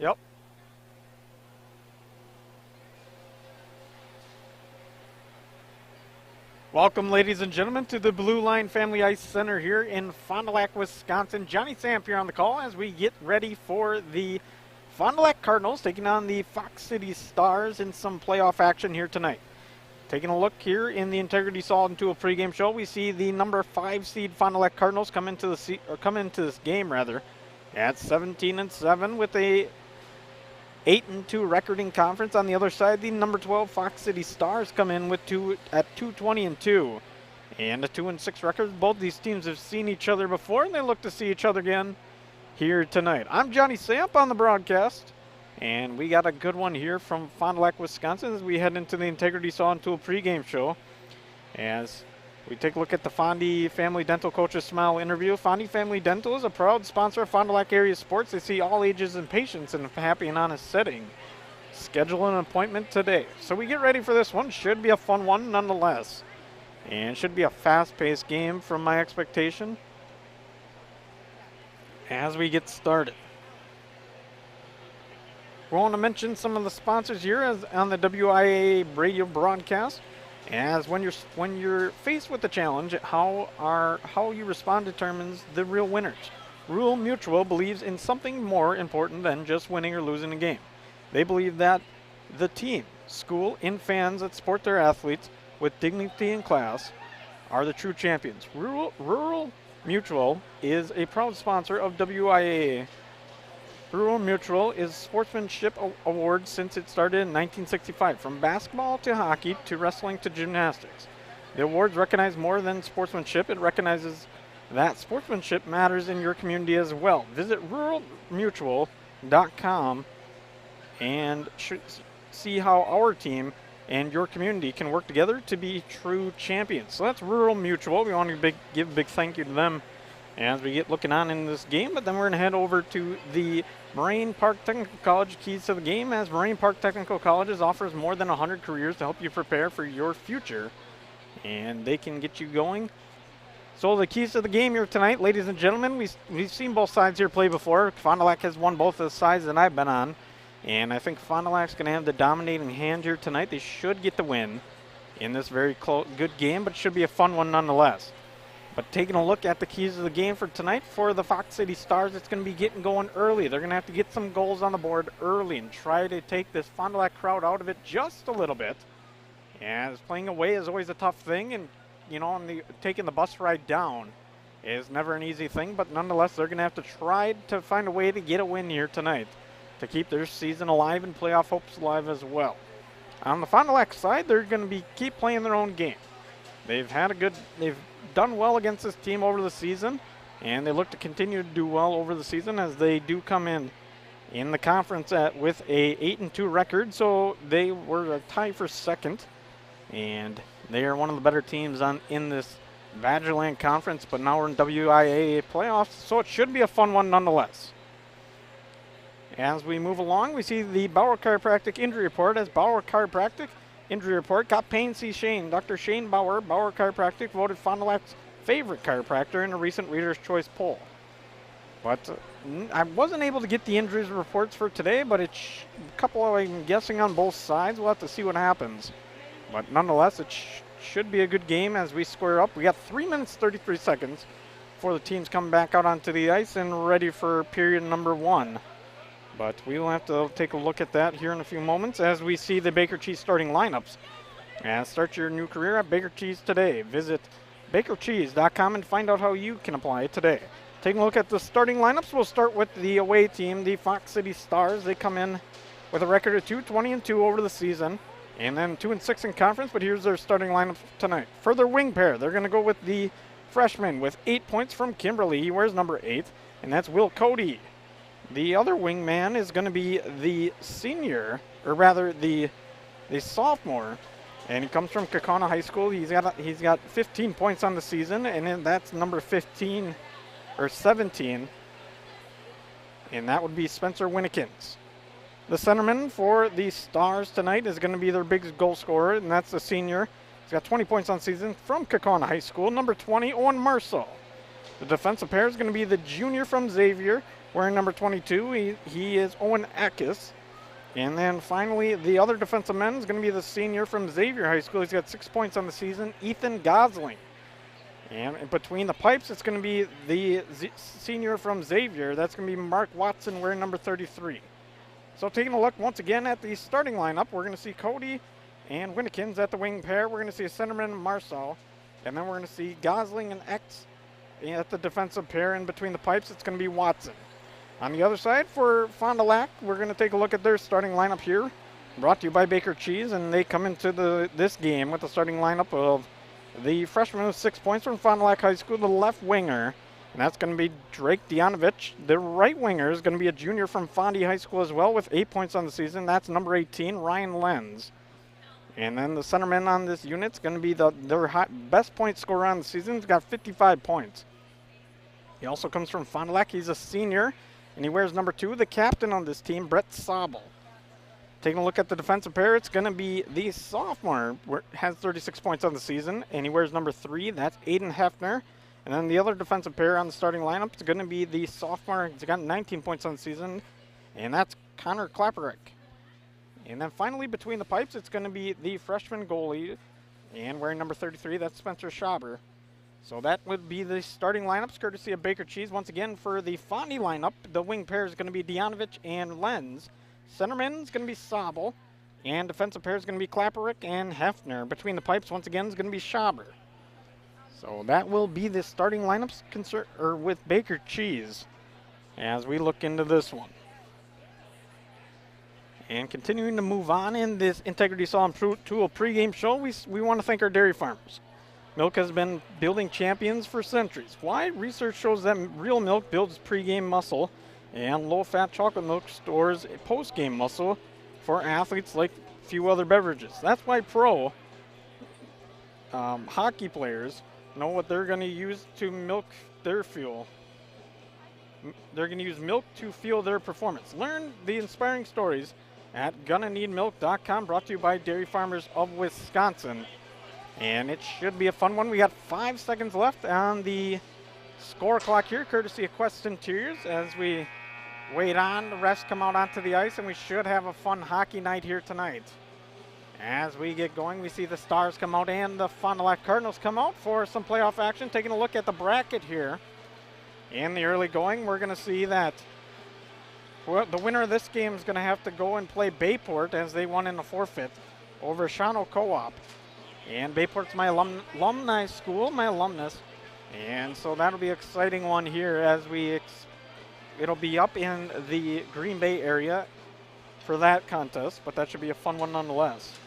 Yep. Welcome, ladies and gentlemen, to the Blue Line Family Ice Center here in Fond du Lac, Wisconsin. Johnny Samp here on the call as we get ready for the Fond du Lac Cardinals taking on the Fox City Stars in some playoff action here tonight. Taking a look here in the Integrity Salt into a pregame show, we see the number 5 seed Fond du Lac Cardinals come into this game at 17-7 with a 8-2 record in conference. On the other side, the number 12 Fox City Stars come in with 2-20-2 and a 2-6 record. Both these teams have seen each other before, and they look to see each other again here tonight. I'm Johnny Samp on the broadcast, and we got a good one here from Fond du Lac, Wisconsin as we head into the Integrity Saw into a pregame show. As we take a look at the Fondy Family Dental Coaches Smile interview. Fondy Family Dental is a proud sponsor of Fond du Lac area sports. They see all ages and patients in a happy and honest setting. Schedule an appointment today. So we get ready for this one. Should be a fun one nonetheless. And should be a fast-paced game from my expectation as we get started. We want to mention some of the sponsors here as on the WIA radio broadcast. As when you're faced with the challenge, how you respond determines the real winners. Rural Mutual believes in something more important than just winning or losing a game. They believe that the team, school, and fans that support their athletes with dignity and class are the true champions. Rural Mutual is a proud sponsor of WIAA. Rural Mutual is sportsmanship award since it started in 1965, from basketball to hockey to wrestling to gymnastics. The awards recognize more than sportsmanship. It recognizes that sportsmanship matters in your community as well. Visit ruralmutual.com and see how our team and your community can work together to be true champions. So that's Rural Mutual. We want to give a big thank you to them as we get looking on in this game, but then we're going to head over to the Moraine Park Technical College keys to the game, as Moraine Park Technical Colleges offers more than 100 careers to help you prepare for your future, and they can get you going. So the keys to the game here tonight, ladies and gentlemen, we've seen both sides here play before. Fond du Lac has won both the sides that I've been on, and I think Fond du Lac's going to have the dominating hand here tonight. They should get the win in this very good game, but it should be a fun one nonetheless. But taking a look at the keys of the game for tonight for the Fox City Stars, it's going to be getting going early. They're going to have to get some goals on the board early and try to take this Fond du Lac crowd out of it just a little bit. As playing away is always a tough thing, and taking the bus ride down is never an easy thing. But nonetheless, they're going to have to try to find a way to get a win here tonight to keep their season alive and playoff hopes alive as well. On the Fond du Lac side, they're going to keep playing their own game. They've done well against this team over the season, and they look to continue to do well over the season as they do come in the conference with a 8-2 record. So they were a tie for second, and they are one of the better teams in this Badgerland Conference, but now we're in WIAA playoffs, so it should be a fun one nonetheless. As we move along, we see the Bauer Chiropractic injury report, as Bauer Chiropractic injury report got Payne C. Shane. Dr. Shane Bauer, Bauer Chiropractic, voted Fond du Lac's favorite chiropractor in a recent Reader's Choice poll. But I wasn't able to get the injuries reports for today, but it's a couple of, I'm guessing, on both sides. We'll have to see what happens. But nonetheless, it should be a good game as we square up. We got 3 minutes, 33 seconds before the teams come back out onto the ice and ready for period number 1. But we will have to take a look at that here in a few moments as we see the Baker Cheese starting lineups. And start your new career at Baker Cheese today. Visit bakercheese.com and find out how you can apply it today. Taking a look at the starting lineups, we'll start with the away team, the Fox City Stars. They come in with a record of 2-20-2 over the season, and then 2-6 in conference, but here's their starting lineup tonight. For their wing pair, they're going to go with the freshman with 8 points from Kimberly. He wears number 8, and that's Will Cody. The other wingman is going to be the senior, or rather the sophomore, and he comes from Kaukauna High School. He's got 15 points on the season, and then that's number 15 or 17, and that would be Spencer Winnikins. The centerman for the Stars tonight is going to be their biggest goal scorer, and that's the senior. He's got 20 points on the season from Kaukauna High School, number 20, Owen Marceau. The defensive pair is going to be the junior from Xavier, wearing number 22. He is Owen Eckes. And then finally, the other defensive man is going to be the senior from Xavier High School. He's got 6 points on the season, Ethan Gosling. And in between the pipes, it's going to be the senior from Xavier. That's going to be Mark Watson, wearing number 33. So taking a look once again at the starting lineup, we're going to see Cody and Winnikins at the wing pair. We're going to see a centerman, Marcel. And then we're going to see Gosling and X at the defensive pair. In between the pipes, it's going to be Watson. On the other side, for Fond du Lac, we're going to take a look at their starting lineup here. Brought to you by Baker Cheese, and they come into this game with the starting lineup of the freshman with 6 points from Fond du Lac High School, the left winger. And that's going to be Drake Dianovich. The right winger is going to be a junior from Fondy High School as well with 8 points on the season. That's number 18, Ryan Lenz. And then the centerman on this unit is going to be their best point scorer on the season. He's got 55 points. He also comes from Fond du Lac. He's a senior, and he wears number 2, the captain on this team, Brett Sabel. Taking a look at the defensive pair, it's going to be the sophomore, has 36 points on the season, and he wears number 3. That's Aiden Hefner. And then the other defensive pair on the starting lineup is going to be the sophomore. He's got 19 points on the season, and that's Connor Klapperick. And then finally, between the pipes, it's going to be the freshman goalie, and wearing number 33, that's Spencer Schaber. So that would be the starting lineups, courtesy of Baker Cheese. Once again, for the Fondy lineup, the wing pair is going to be Dianovich and Lenz. Centerman is going to be Sabel, and defensive pair is going to be Klapperick and Hefner. Between the pipes, once again, is going to be Schaber. So that will be the starting lineups with Baker Cheese as we look into this one. And continuing to move on in this Integrity Saw and Tool pregame show, we want to thank our dairy farmers. Milk has been building champions for centuries. Why? Research shows that real milk builds pregame muscle, and low-fat chocolate milk stores post-game muscle for athletes like few other beverages. That's why pro hockey players know what they're going to use to milk their fuel. They're going to use milk to fuel their performance. Learn the inspiring stories at GonnaNeedMilk.com, brought to you by Dairy Farmers of Wisconsin. And it should be a fun one. We got 5 seconds left on the score clock here, courtesy of Quest Interiors, as we wait on the refs come out onto the ice, and we should have a fun hockey night here tonight. As we get going, we see the Stars come out and the Fond du Lac Cardinals come out for some playoff action. Taking a look at the bracket here. In the early going, we're going to see that the winner of this game is going to have to go and play Bayport, as they won in the forfeit over Shawano Co-op. And Bayport's my alumni school, my alumnus. And so that'll be an exciting one here as it'll be up in the Green Bay area for that contest, but that should be a fun one nonetheless.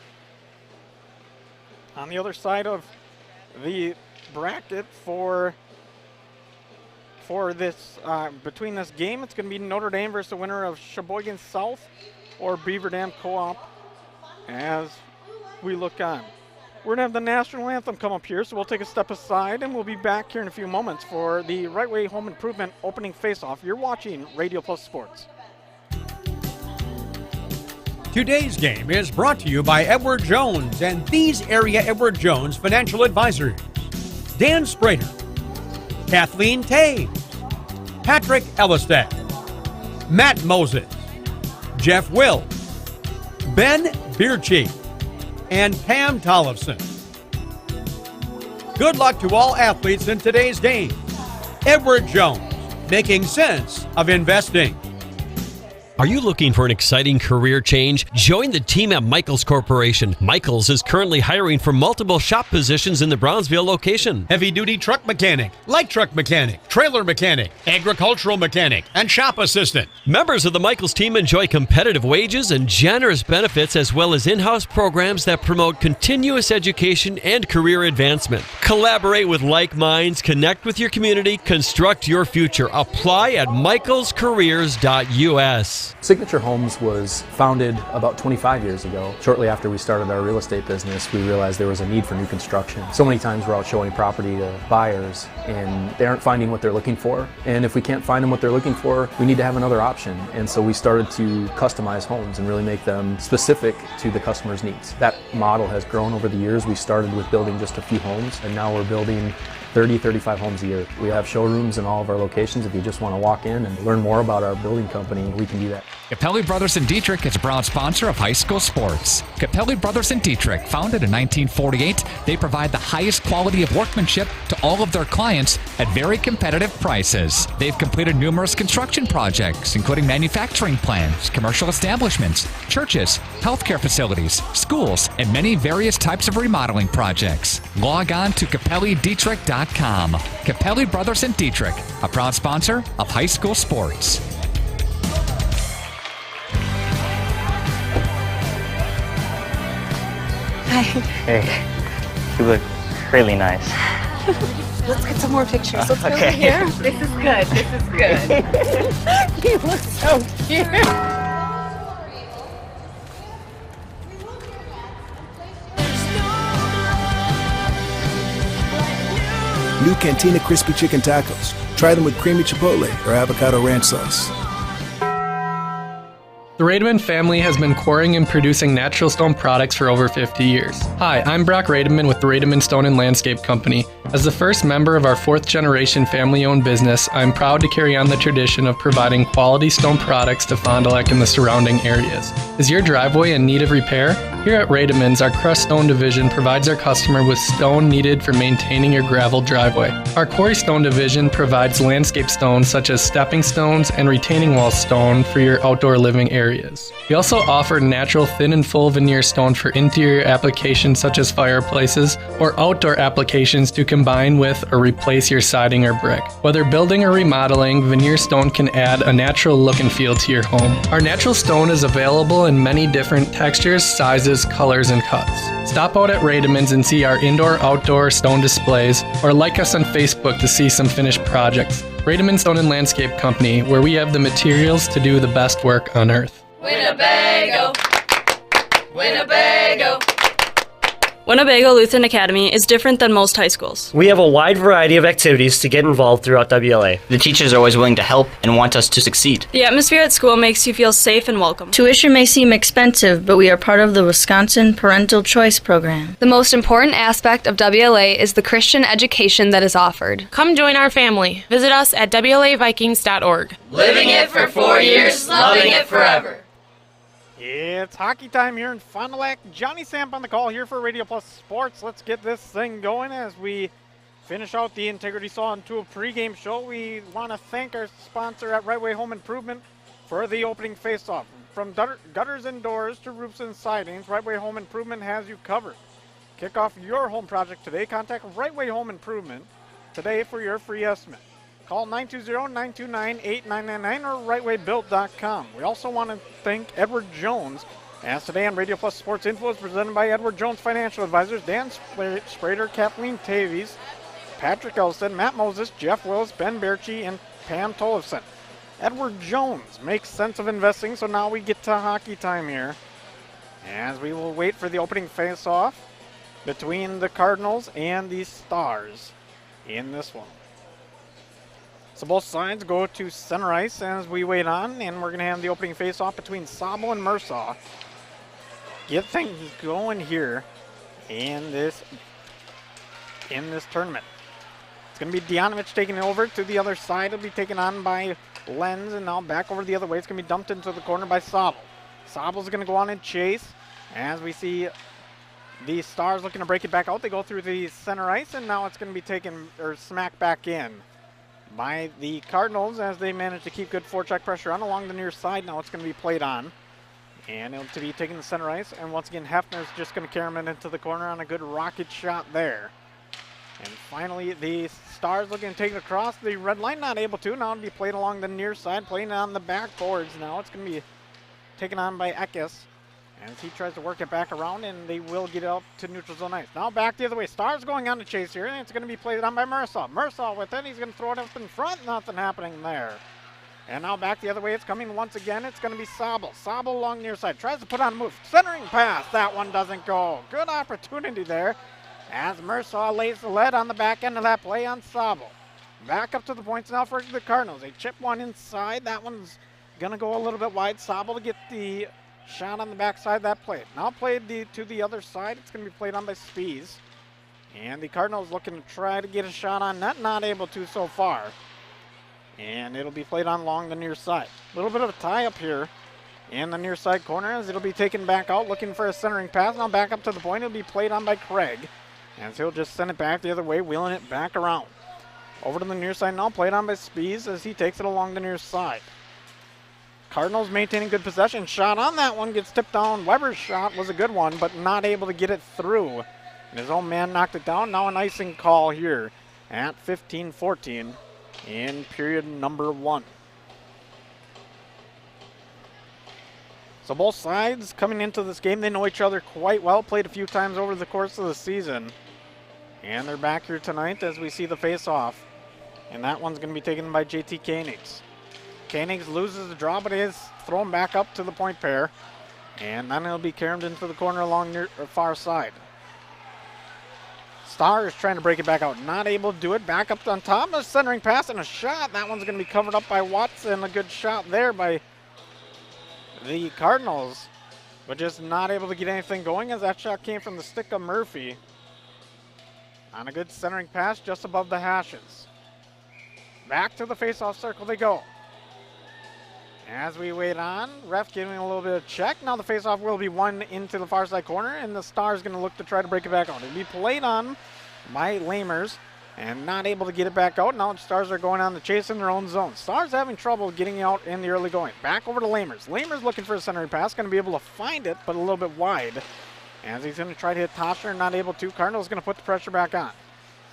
On the other side of the bracket for this between this game, it's going to be Notre Dame versus the winner of Sheboygan South or Beaver Dam Co-op as we look on. We're going to have the national anthem come up here, so we'll take a step aside, and we'll be back here in a few moments for the Right Way Home Improvement opening face-off. You're watching Radio Plus Sports. Today's game is brought to you by Edward Jones and these area Edward Jones financial advisors: Dan Sprader, Kathleen Taves, Patrick Ellistad, Matt Moses, Jeff Will, Ben Beerchi, and Pam Tollefson. Good luck to all athletes in today's game. Edward Jones, making sense of investing. Are you looking for an exciting career change? Join the team at Michaels Corporation. Michaels is currently hiring for multiple shop positions in the Brownsville location. Heavy-duty truck mechanic, light truck mechanic, trailer mechanic, agricultural mechanic, and shop assistant. Members of the Michaels team enjoy competitive wages and generous benefits, as well as in-house programs that promote continuous education and career advancement. Collaborate with like minds, connect with your community, construct your future. Apply at michaelscareers.us. Signature Homes was founded about 25 years ago. Shortly after we started our real estate business, we realized there was a need for new construction. So many times we're out showing property to buyers and they aren't finding what they're looking for. And if we can't find them what they're looking for, we need to have another option. And so we started to customize homes and really make them specific to the customer's needs. That model has grown over the years. We started with building just a few homes, and now we're building 30, 35 homes a year. We have showrooms in all of our locations. If you just want to walk in and learn more about our building company, we can do that. Capelli Brothers and Dietrich is a proud sponsor of high school sports. Capelli Brothers and Dietrich, founded in 1948, they provide the highest quality of workmanship to all of their clients at very competitive prices. They've completed numerous construction projects, including manufacturing plants, commercial establishments, churches, healthcare facilities, schools, and many various types of remodeling projects. Log on to CapelliDietrich.com. Capelli Brothers and Dietrich, a proud sponsor of high school sports. Hi. Hey, you look really nice. Let's get some more pictures. Let's go over Okay. here. This is good. This is good. You look so cute. New Cantina Crispy Chicken Tacos. Try them with creamy chipotle or avocado ranch sauce. The Rademan family has been quarrying and producing natural stone products for over 50 years. Hi, I'm Brock Rademan with the Rademan Stone and Landscape Company. As the first member of our fourth generation family-owned business, I'm proud to carry on the tradition of providing quality stone products to Fond du Lac and the surrounding areas. Is your driveway in need of repair? Here at Rademan's, our crushed stone division provides our customer with stone needed for maintaining your gravel driveway. Our quarry stone division provides landscape stones such as stepping stones and retaining wall stone for your outdoor living areas. We also offer natural thin and full veneer stone for interior applications such as fireplaces or outdoor applications to combine with or replace your siding or brick. Whether building or remodeling, veneer stone can add a natural look and feel to your home. Our natural stone is available in many different textures, sizes, colors, and cuts. Stop out at Rademan's and see our indoor-outdoor stone displays, or like us on Facebook to see some finished projects. Rademan Stone and Landscape Company, where we have the materials to do the best work on earth. Winnebago! Winnebago! Winnebago Lutheran Academy is different than most high schools. We have a wide variety of activities to get involved throughout WLA. The teachers are always willing to help and want us to succeed. The atmosphere at school makes you feel safe and welcome. Tuition may seem expensive, but we are part of the Wisconsin Parental Choice Program. The most important aspect of WLA is the Christian education that is offered. Come join our family. Visit us at WLAVikings.org. Living it for 4 years, loving it forever. It's hockey time here in Fond du Lac. Johnny Samp on the call here for Radio Plus Sports. Let's get this thing going as we finish out the Integrity Saw into a pregame show. We want to thank our sponsor at Right Way Home Improvement for the opening face-off. From gutters and doors to roofs and sidings, Right Way Home Improvement has you covered. Kick off your home project today. Contact Right Way Home Improvement today for your free estimate. Call 920-929-8999 or rightwaybuilt.com. We also want to thank Edward Jones, as today on Radio Plus Sports Info is presented by Edward Jones Financial Advisors, Dan Sprader, Kathleen Tavies, Patrick Elston, Matt Moses, Jeff Willis, Ben Berchi, and Pam Tollefson. Edward Jones makes sense of investing, so now we get to hockey time here, as we will wait for the opening face-off between the Cardinals and the Stars in this one. So both sides go to center ice as we wait on, and we're going to have the opening face-off between Sabo and Mersaw. Get things going here in this tournament. It's going to be Dianovich taking it over to the other side. It'll be taken on by Lenz, and now back over the other way. It's going to be dumped into the corner by Sabo. Sabo's going to go on and chase as we see the Stars looking to break it back out. They go through the center ice, and now it's going to be taken or smacked back in by the Cardinals as they manage to keep good forecheck pressure on along the near side. Now it's going to be played on, and it'll be taking the center ice. And once again, Hefner's just going to carry him into the corner on a good rocket shot there. And finally, the Stars looking to take it across the red line, not able to. Now it'll be played along the near side, playing on the backboards. Now it's going to be taken on by Eckes as he tries to work it back around, and they will get up to neutral zone ice. Now back the other way. Stars going on to chase here, and it's going to be played on by Mersaw. Mersaw with it. He's going to throw it up in front. Nothing happening there. And now back the other way. It's coming once again. It's going to be Sabo. Sabo along near side. Tries to put on a move. Centering pass. That one doesn't go. Good opportunity there as Mersaw lays the lead on the back end of that play on Sabo. Back up to the points now for the Cardinals. They chip one inside. That one's going to go a little bit wide. Sabo to get the shot on the backside of that play. Now played to the other side. It's going to be played on by Spies. And the Cardinals looking to try to get a shot on net, not able to so far. And it'll be played on along the near side. A little bit of a tie up here in the near side corner as it'll be taken back out, looking for a centering pass. Now back up to the point. It'll be played on by Craig. And so he'll just send it back the other way, wheeling it back around. Over to the near side now, played on by Spees as he takes it along the near side. Cardinals maintaining good possession. Shot on that one gets tipped down. Weber's shot was a good one, but not able to get it through. And his own man knocked it down. Now an icing call here at 15-14 in period number 1. So both sides coming into this game, they know each other quite well. Played a few times over the course of the season. And they're back here tonight as we see the face-off. And that one's going to be taken by JT Koenigs. Koenigs loses the draw, but it is thrown back up to the point pair. And then it'll be carried into the corner along near far side. Starr is trying to break it back out. Not able to do it. Back up on top. A centering pass and a shot. That one's going to be covered up by Watson. A good shot there by the Cardinals. But just not able to get anything going as that shot came from the stick of Murphy. On a good centering pass just above the hashes. Back to the face-off circle they go. As we wait on, ref giving a little bit of check. Now the face-off will be won into the far side corner, and the Star's going to look to try to break it back out. It'll be played on by Lamers, and not able to get it back out. Now the Stars are going on the chase in their own zone. Stars having trouble getting out in the early going. Back over to Lamers. Lamers looking for a centering pass, going to be able to find it, but a little bit wide. As he's going to try to hit Toshner, not able to. Cardinals going to put the pressure back on.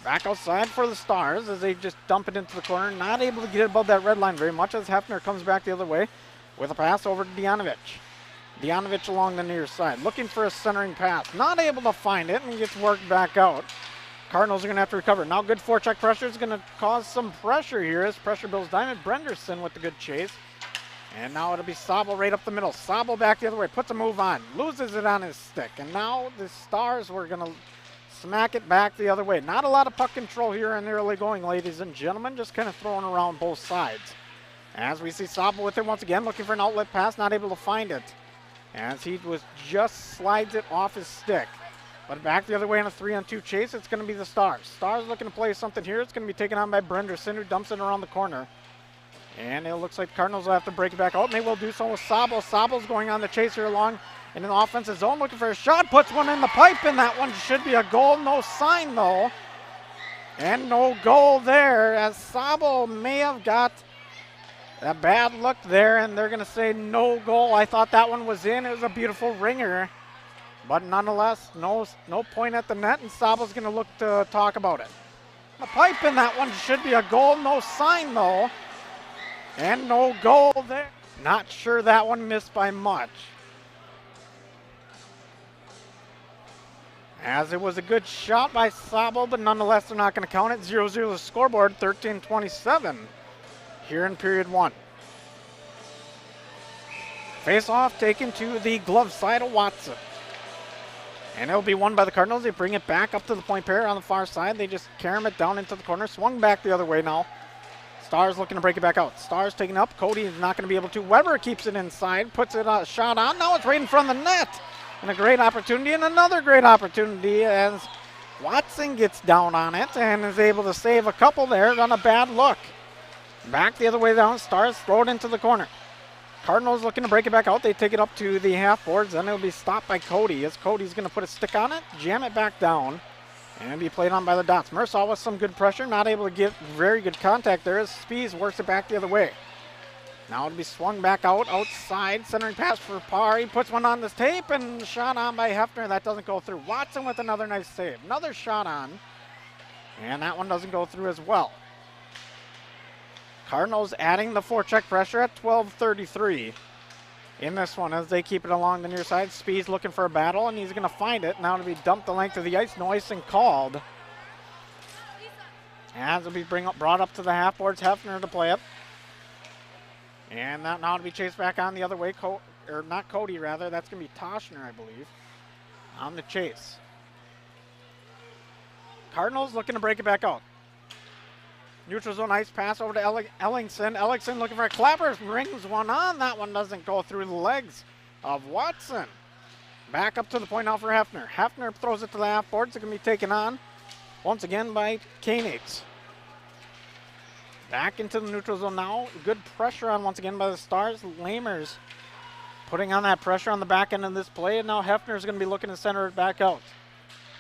Back outside for the Stars as they just dump it into the corner. Not able to get it above that red line very much as Hefner comes back the other way with a pass over to Dejanovic. Dejanovic along the near side. Looking for a centering pass. Not able to find it and gets worked back out. Cardinals are going to have to recover. Now good forecheck pressure is going to cause some pressure here as pressure builds Diamond. Brenderson with the good chase. And now it'll be Sabel right up the middle. Sabel back the other way. Puts a move on. Loses it on his stick. And now the Stars were going to smack it back the other way. Not a lot of puck control here in the early going, ladies and gentlemen. Just kind of throwing around both sides. As we see Sabel with it once again, looking for an outlet pass, not able to find it. As he just slides it off his stick. But back the other way in a 3-on-2 chase, it's going to be the Stars. Stars looking to play something here. It's going to be taken on by Brenderson, who dumps it around the corner. And it looks like Cardinals will have to break it back out, and they will do so with Sabel. Sabel's going on the chase here along in an offensive zone, looking for a shot, puts one in the pipe, and that one should be a goal. No sign, though. And no goal there, as Sabel may have got a bad look there, and they're going to say no goal. I thought that one was in. It was a beautiful ringer. But nonetheless, no point at the net, and Sabel's going to look to talk about it. The pipe in that one should be a goal. No sign, though. And no goal there. Not sure that one missed by much. As it was a good shot by Sabel, but nonetheless they're not going to count it. 0-0 the scoreboard, 13-27 here in period 1. Face-off taken to the glove side of Watson. And it'll be won by the Cardinals. They bring it back up to the point pair on the far side. They just carry it down into the corner. Swung back the other way now. Stars looking to break it back out. Stars taking up. Cody is not going to be able to. Weber keeps it inside. Puts it a shot on. Now it's right in front of the net. And a great opportunity, and another great opportunity as Watson gets down on it and is able to save a couple there on a bad look. Back the other way down. Stars throw it into the corner. Cardinals looking to break it back out. They take it up to the half boards. Then it'll be stopped by Cody as Cody's going to put a stick on it, jam it back down, and be played on by the Dots. Mersaw with some good pressure, not able to get very good contact there as Spees works it back the other way. Now it'll be swung back out, outside, centering pass for Parr. He puts one on this tape and shot on by Hefner. That doesn't go through. Watson with another nice save. Another shot on, and that one doesn't go through as well. Cardinals adding the forecheck pressure at 12:33 in this one as they keep it along the near side. Speed's looking for a battle, and he's going to find it. Now to be dumped the length of the ice. No icing called. As it'll be brought up to the half boards. Hefner to play it. And that now to be chased back on the other way. Or not Cody, rather. That's going to be Toshner, I believe, on the chase. Cardinals looking to break it back out. Neutral zone ice pass over to Ellingson. Ellingson looking for a clapper. Rings one on. That one doesn't go through the legs of Watson. Back up to the point now for Hefner. Hefner throws it to the half boards. It's going to be taken on once again by Koenigs. Back into the neutral zone now. Good pressure on once again by the Stars. Lamers putting on that pressure on the back end of this play, and now Hefner's going to be looking to center it back out.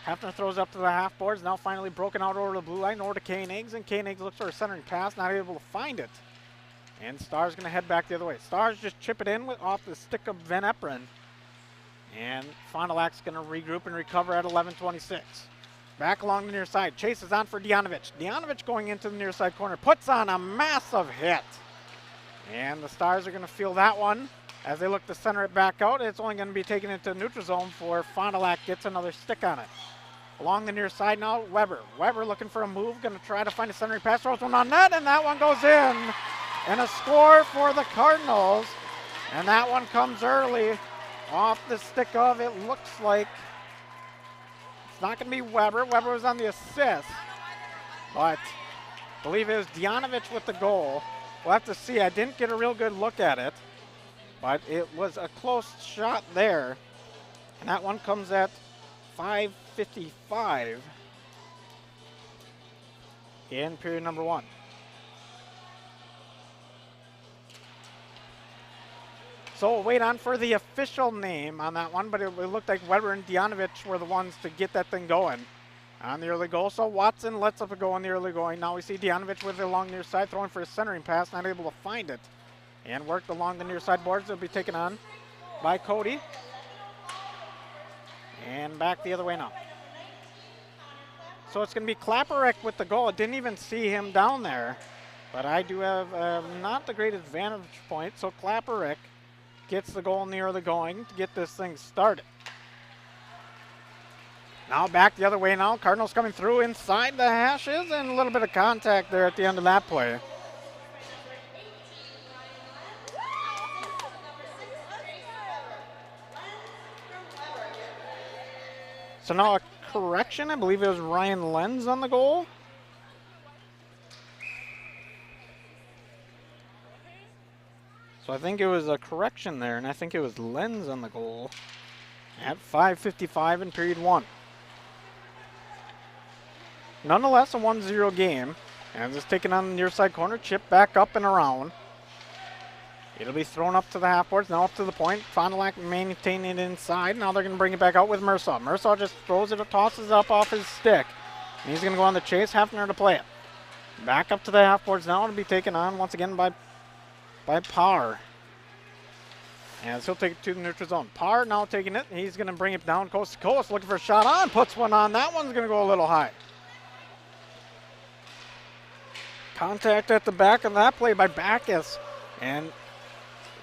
Hefner throws up to the half boards, now finally broken out over the blue line, over to Koenigs, and Koenigs looks for a centering pass, not able to find it. And Stars going to head back the other way. Stars just chip it in off the stick of Van Eperen. And Fond du Lac's going to regroup and recover at 11:26. Back along the near side. Chase is on for Dejanovic. Dejanovic going into the near side corner. Puts on a massive hit. And the Stars are going to feel that one as they look to center it back out. It's only going to be taken into the neutral zone for Fond du Lac gets another stick on it. Along the near side now, Weber. Weber looking for a move. Going to try to find a centering pass. Throws one on net, and that one goes in. And a score for the Cardinals. And that one comes early off the stick of, it looks like, it's not going to be Weber. Weber was on the assist, but I believe it was Dejanovic with the goal. We'll have to see. I didn't get a real good look at it, but it was a close shot there. And that one comes at 5:55 in period number 1. So we'll wait on for the official name on that one, but it looked like Weber and Dejanovic were the ones to get that thing going on the early goal. So Watson lets up a go on the early going. Now we see Dejanovic with it along near side, throwing for a centering pass, not able to find it. And worked along the near side boards. It'll be taken on by Cody. And back the other way now. So it's going to be Klaparek with the goal. I didn't even see him down there, but I do have not the greatest vantage point. So Klaparek gets the goal in the early going to get this thing started. Now back the other way now. Cardinals coming through inside the hashes, and a little bit of contact there at the end of that play. So now a correction. I believe it was Ryan Lenz on the goal. So I think it was a correction there, and I think it was Lenz on the goal at 5:55 in period 1. Nonetheless, a 1-0 game. And it's taken on the near side corner, chip back up and around. It'll be thrown up to the half boards, now up to the point. Fond du Lac maintaining it inside. Now they're going to bring it back out with Mersaw. Mersaw just throws it, tosses it up off his stick. And he's going to go on the chase, Hefner to play it. Back up to the half boards now, it'll be taken on once again by Parr. And he'll take it to the neutral zone. Parr now taking it. He's going to bring it down coast to coast, looking for a shot on. Puts one on. That one's going to go a little high. Contact at the back of that play by Backus. And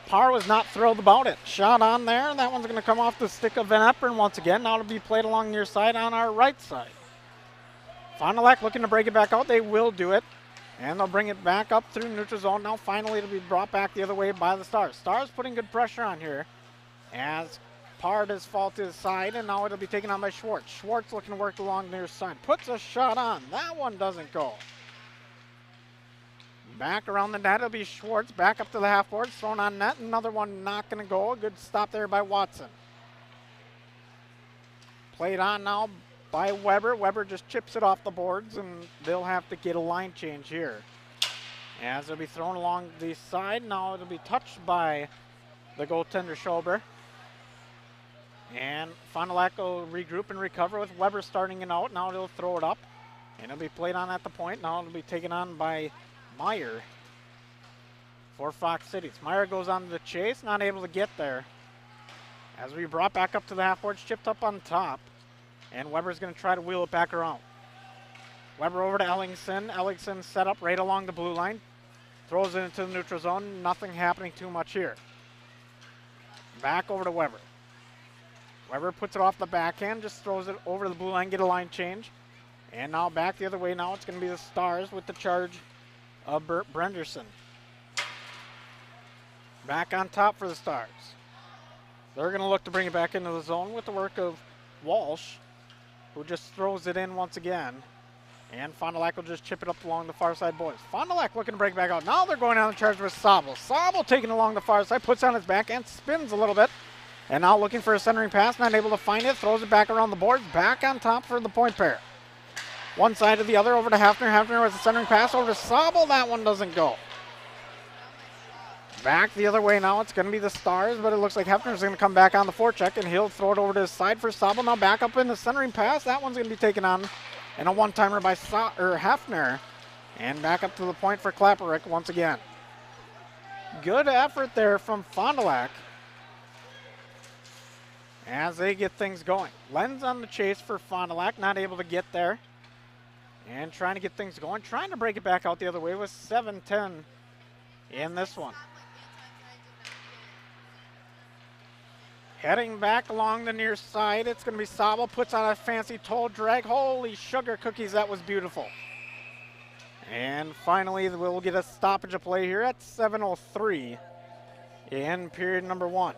Parr was not thrilled about it. Shot on there. That one's going to come off the stick of Van Eperen once again. Now it'll be played along near side on our right side. Fond du Lac looking to break it back out. They will do it. And they'll bring it back up through neutral zone. Now finally it'll be brought back the other way by the Stars. Stars putting good pressure on here as Parr does fall to the side, and now it'll be taken on by Schwartz. Schwartz looking to work along near side. Puts a shot on. That one doesn't go. Back around the net, it'll be Schwartz. Back up to the half boards, thrown on net. Another one not going to go. A good stop there by Watson. Played on now by Weber. Weber just chips it off the boards, and they'll have to get a line change here. As it'll be thrown along the side. Now it'll be touched by the goaltender Schober. And Fond du Lac will regroup and recover with Weber starting it out. Now they'll throw it up, and it'll be played on at the point. Now it'll be taken on by Meyer for Fox Cities. Meyer goes on the chase, not able to get there. As we brought back up to the half boards, chipped up on top. And Weber's going to try to wheel it back around. Weber over to Ellingson. Ellingson set up right along the blue line. Throws it into the neutral zone. Nothing happening too much here. Back over to Weber. Weber puts it off the backhand. Just throws it over the blue line. Get a line change. And now back the other way. Now it's going to be the Stars with the charge of Brenderson. Back on top for the Stars. They're going to look to bring it back into the zone with the work of Walsh, who just throws it in once again. And Fond du Lac will just chip it up along the far side boys. Fond du Lac looking to break back out. Now they're going down the charge with Sobel. Sobel taking along the far side, puts on his back and spins a little bit. And now looking for a centering pass, not able to find it. Throws it back around the boards. Back on top for the point pair. One side to the other, over to Hafner. Hafner with a centering pass over to Sobel. That one doesn't go. Back the other way now. It's going to be the Stars, but it looks like Hefner's going to come back on the forecheck, and he'll throw it over to his side for Sobel. Now back up in the centering pass. That one's going to be taken on, and a one-timer by Hafner. And back up to the point for Klapperick once again. Good effort there from Fond du Lac as they get things going. Lenz on the chase for Fond du Lac, not able to get there. And trying to get things going, trying to break it back out the other way with 7-10 in this one. Heading back along the near side, it's going to be Sobel, puts on a fancy toe drag. Holy sugar cookies, that was beautiful. And finally, we'll get a stoppage of play here at 7:03 in period number 1.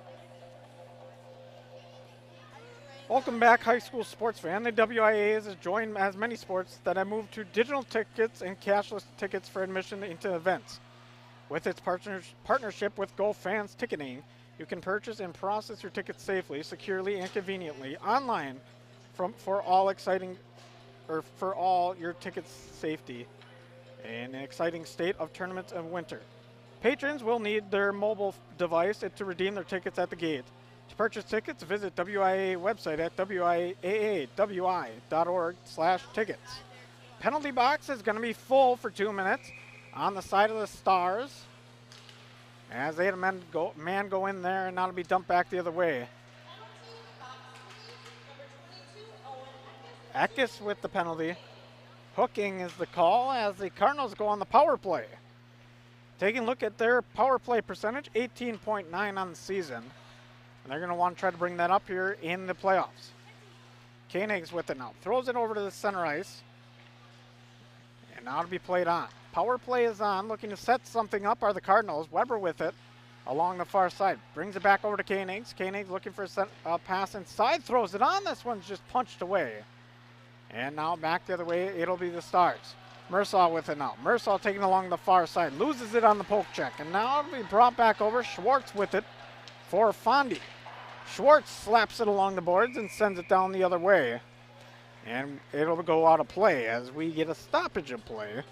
Welcome back, high school sports fan. The WIA has joined as many sports that have moved to digital tickets and cashless tickets for admission into events. With its partnership with GoFans Ticketing, you can purchase and process your tickets safely, securely, and conveniently online for all your tickets safety in an exciting state of tournaments and winter. Patrons will need their mobile device to redeem their tickets at the gate. To purchase tickets, visit WIA website at wiaawi.org/tickets. Penalty box is going to be full for 2 minutes on the side of the Stars, as they had a man go in there, and now it'll be dumped back the other way. Eckes with the penalty. Hooking is the call as the Cardinals go on the power play. Taking a look at their power play percentage, 18.9 on the season. And they're going to want to try to bring that up here in the playoffs. Koenig's with it now. Throws it over to the center ice. And now to be played on. Power play is on. Looking to set something up are the Cardinals. Weber with it along the far side. Brings it back over to Koenig's. Koenig's looking for a pass inside. Throws it on. This one's just punched away. And now back the other way. It'll be the Stars. Mersaw with it now. Mersaw taking along the far side. Loses it on the poke check. And now it'll be brought back over. Schwartz with it for Fondy. Schwartz slaps it along the boards and sends it down the other way. And it'll go out of play as we get a stoppage of play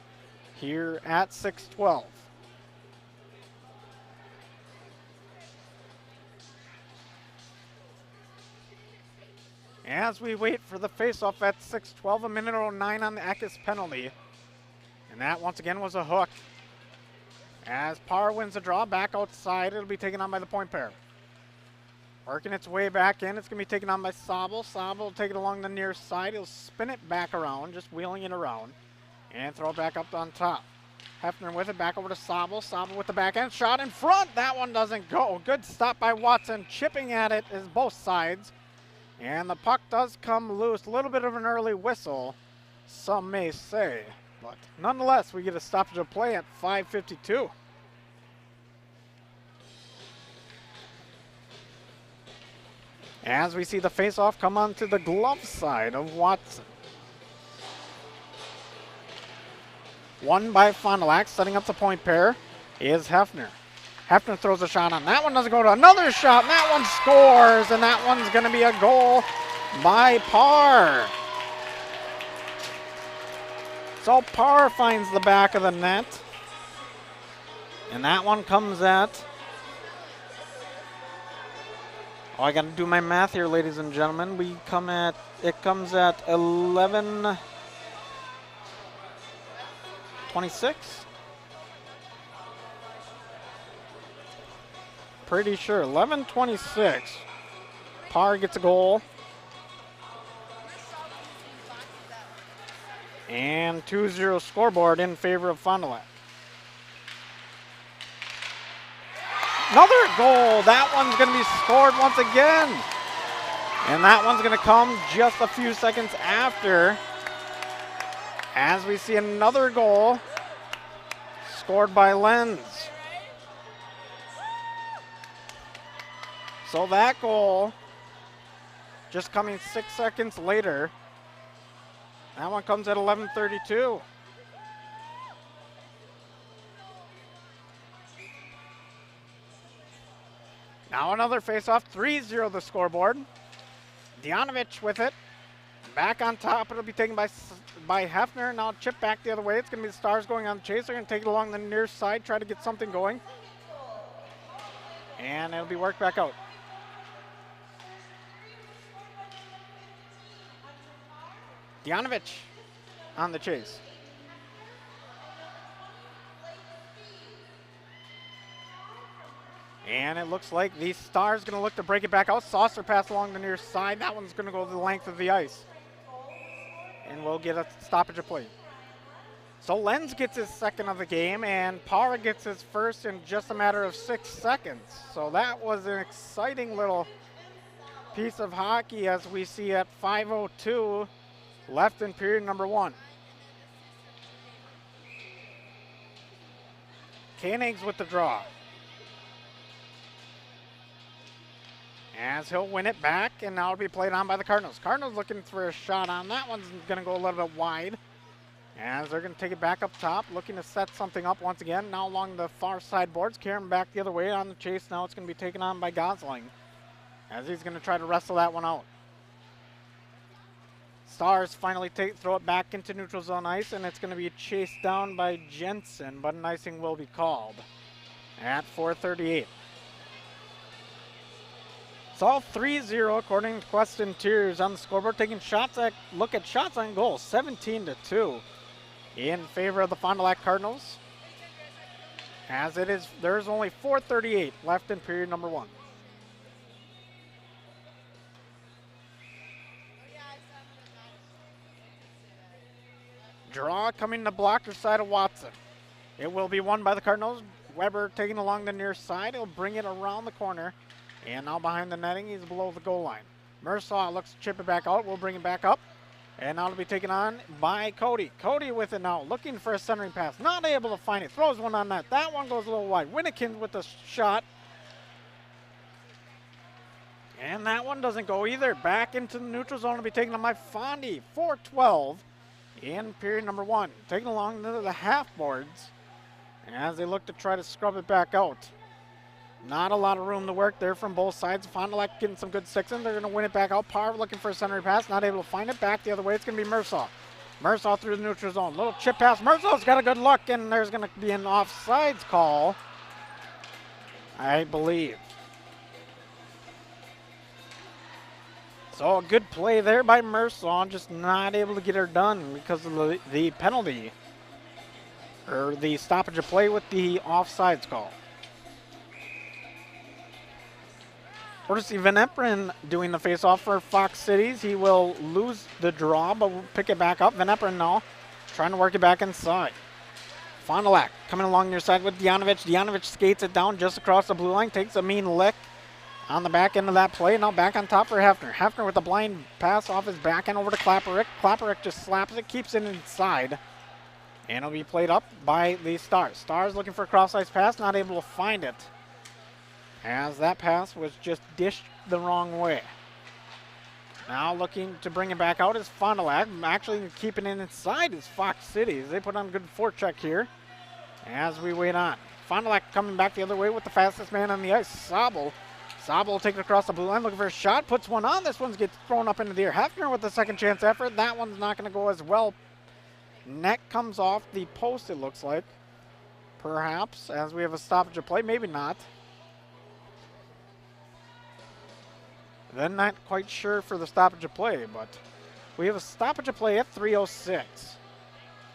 here at 6:12. As we wait for the faceoff at 6:12, a minute 09 on the Eckes penalty. And that once again was a hook. As Parr wins the draw, back outside, it'll be taken on by the point pair. Working its way back in, it's going to be taken on by Sobel. Sobel will take it along the near side. He'll spin it back around, just wheeling it around, and throw it back up on top. Hefner with it, back over to Sobel. Sobel with the backhand shot in front. That one doesn't go. Good stop by Watson. Chipping at it is both sides. And the puck does come loose. A little bit of an early whistle, some may say. But nonetheless, we get a stoppage of play at 5:52. As we see the face-off come onto the glove side of Watson. Won by Fond du Lac, setting up the point pair is Hefner. Hefner throws a shot on. That one doesn't go to another shot, and that one scores, and that one's going to be a goal by Parr. So Parr finds the back of the net, and that one comes at, I got to do my math here, ladies and gentlemen. It comes at 11:26. Pretty sure, 11:26. Parr gets a goal. And 2-0 scoreboard in favor of Fond du Lac. Another goal. That one's going to be scored once again. And that one's going to come just a few seconds after, as we see another goal scored by Lenz. So that goal just coming 6 seconds later. That one comes at 11:32. Now another faceoff, 3-0 the scoreboard. Djanovic with it. Back on top, it'll be taken by Hefner. Now chip back the other way. It's going to be the Stars going on the chase. They're going to take it along the near side, try to get something going. And it'll be worked back out. Djanovich on the chase. And it looks like the Stars going to look to break it back out. Saucer pass along the near side. That one's going to go the length of the ice. And we'll get a stoppage of play. So Lenz gets his second of the game, and Parra gets his first in just a matter of 6 seconds. So that was an exciting little piece of hockey as we see at 5:02 left in period number 1. Koenigs with the draw. As he'll win it back, and now it'll be played on by the Cardinals. Cardinals looking for a shot on. That one's going to go a little bit wide. As they're going to take it back up top, looking to set something up once again. Now along the far side boards, Karen back the other way on the chase. Now it's going to be taken on by Gosling, as he's going to try to wrestle that one out. Stars finally throw it back into neutral zone ice, and it's going to be chased down by Jensen, but an icing will be called at 4:38. It's all 3-0 according to Quest Interiors on the scoreboard, taking look at shots on goal, 17-2 in favor of the Fond du Lac Cardinals. As it is, there's only 4:38 left in period number 1. Draw coming to blocker side of Watson. It will be won by the Cardinals. Weber taking along the near side. He'll bring it around the corner. And now behind the netting, he's below the goal line. Mersaw looks to chip it back out. We'll bring it back up. And now it'll be taken on by Cody. Cody with it now, looking for a centering pass. Not able to find it. Throws one on net. That one goes a little wide. Winnikin with the shot. And that one doesn't go either. Back into the neutral zone to be taken on by Fondy. 4:12 in period number 1. Taking along the half boards as they look to try to scrub it back out. Not a lot of room to work there from both sides. Fond du Lac getting some good sticks in. They're going to win it back out. Parr looking for a centering pass. Not able to find it. Back the other way. It's going to be Mersaw. Mersaw through the neutral zone. Little chip pass. Mersaw's got a good look, and there's going to be an offsides call, I believe. So a good play there by Mersaw. Just not able to get her done because of the penalty. Or the stoppage of play with the offsides call. We're to see Van Eperen doing the face-off for Fox Cities. He will lose the draw, but we'll pick it back up. Van Eperen now trying to work it back inside. Fond du Lac coming along near side with Djanovich. Djanovich skates it down just across the blue line, takes a mean lick on the back end of that play. Now back on top for Hefner. Hefner with a blind pass off his back end over to Klapperick. Klapperick just slaps it, keeps it inside. And it'll be played up by the Stars. Stars looking for a cross-ice pass, not able to find it, as that pass was just dished the wrong way. Now looking to bring it back out is Fond du Lac. Actually keeping it inside is Fox Cities. They put on a good forecheck here as we wait on. Fond du Lac coming back the other way with the fastest man on the ice, Sabel. Sabel will take it across the blue line, looking for a shot, puts one on. This one gets thrown up into the air. Hefner with the second chance effort. That one's not going to go as well. Net comes off the post, it looks like. Perhaps, as we have a stoppage of play. Maybe not. Then not quite sure for the stoppage of play, but we have a stoppage of play at 3:06.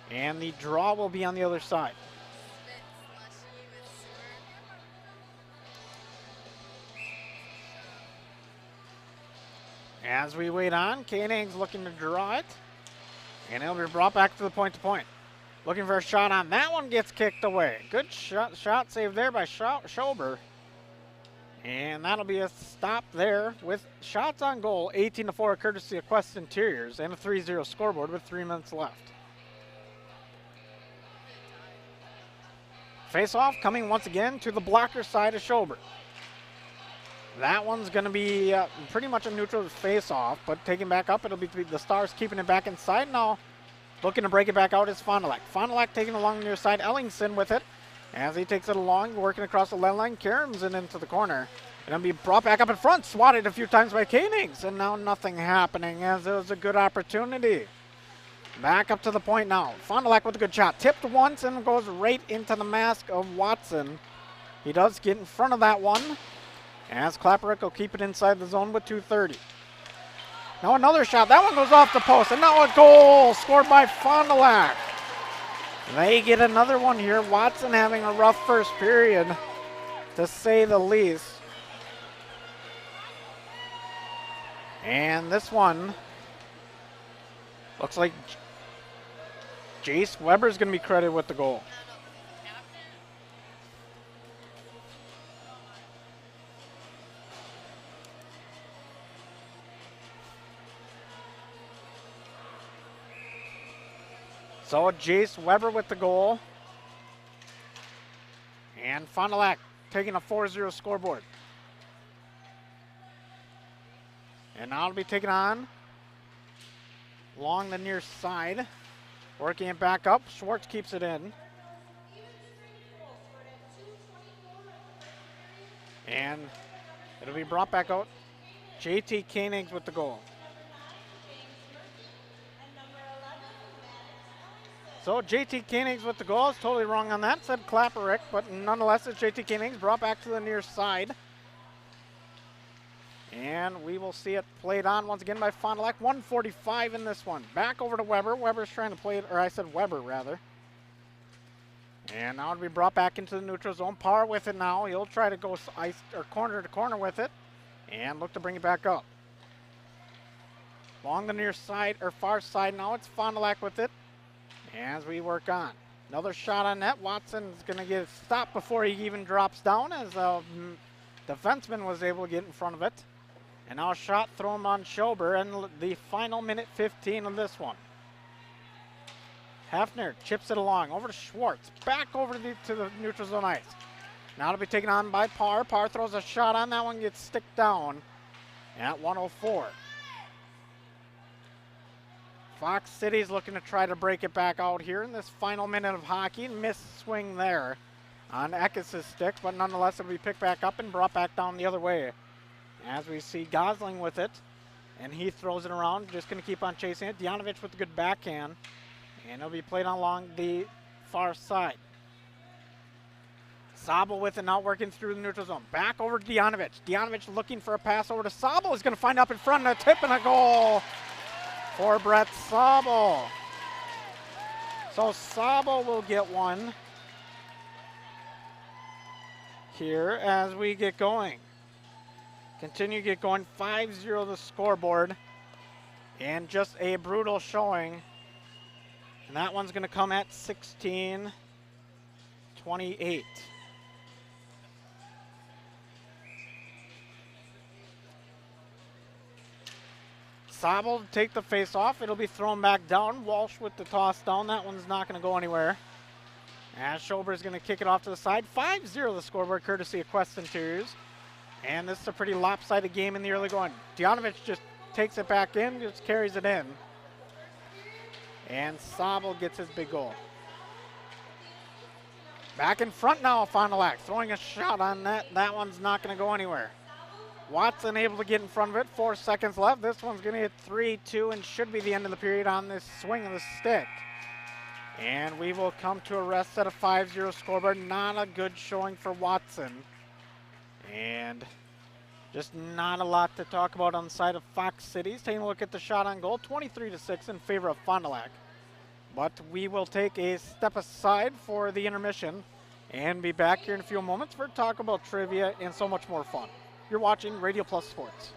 And the draw will be on the other side. As we wait on, Koenig's looking to draw it. And it'll be brought back to the point-to-point. Looking for a shot on. That one gets kicked away. Good shot save there by Schober. And that'll be a stop there with shots on goal, 18-4, courtesy of Quest Interiors, and a 3-0 scoreboard with 3 minutes left. Face-off coming once again to the blocker side of Schober. That one's going to be pretty much a neutral face-off, but taking back up, it'll be the Stars keeping it back inside. Now looking to break it back out is Fond du Lac. Fond du Lac taking along the near side, Ellingson with it. As he takes it along, working across the line, Karam's into the corner. Going to be brought back up in front, swatted a few times by Koenigs, and now nothing happening as it was a good opportunity. Back up to the point now. Fond du Lac with a good shot. Tipped once and goes right into the mask of Watson. He does get in front of that one, as Klapperick will keep it inside the zone with 2:30. Now another shot. That one goes off the post, and now a goal scored by Fond du Lac. They get another one here. Watson having a rough first period, to say the least. And this one looks like Jace Weber's going to be credited with the goal. So Jace Weber with the goal. And Fond du Lac taking a 4-0 scoreboard. And now it'll be taken on along the near side. Working it back up. Schwartz keeps it in. And it'll be brought back out. JT Koenigs with the goal. So JT Koenigs with the goal. Is totally wrong on that, said Klapperick, but nonetheless it's JT Koenigs brought back to the near side. And we will see it played on once again by Fond du Lac. 1:45 in this one. Back over to Weber. Weber's trying to play it, or I said Weber rather. And now it'll be brought back into the neutral zone. Parr with it now. He'll try to go ice or corner to corner with it and look to bring it back up. Along the near side or far side now, it's Fond du Lac with it as we work on. Another shot on net. Watson's going to get stopped before he even drops down as a defenseman was able to get in front of it. And now a shot thrown on Schober in the final minute 15 of this one. Hefner chips it along over to Schwartz. Back over to the neutral zone ice. Now it'll be taken on by Parr. Parr throws a shot on. That one gets stick down at 1:04. Fox City's looking to try to break it back out here in this final minute of hockey. Missed swing there on Eckes' stick, but nonetheless it'll be picked back up and brought back down the other way. As we see Gosling with it, and he throws it around, just going to keep on chasing it. Djanovich with a good backhand, and it'll be played along the far side. Sabel with it now, working through the neutral zone. Back over to Djanovich. Djanovich looking for a pass over to Sabel. He's going to find up in front, and a tip and a goal for Brett Sabel. So Sabel will get one here as we get going. Continue to get going. 5-0 the scoreboard. And just a brutal showing. And that one's going to come at 16-28. Sabel to take the face off. It'll be thrown back down. Walsh with the toss down. That one's not going to go anywhere. As Schober's going to kick it off to the side. 5-0 the scoreboard, courtesy of Quest Interiors. And this is a pretty lopsided game in the early going. Djanovich just takes it back in, just carries it in. And Sabel gets his big goal. Back in front now, Fond du Lac throwing a shot on net. That one's not going to go anywhere. Watson able to get in front of it. 4 seconds left. This one's going to hit 3-2 and should be the end of the period on this swing of the stick. And we will come to a rest at a 5-0 scoreboard. Not a good showing for Watson. And just not a lot to talk about on the side of Fox Cities. Taking a look at the shot on goal, 23-6 in favor of Fond du Lac. But we will take a step aside for the intermission and be back here in a few moments for talk about trivia and so much more fun. You're watching Radio Plus Sports.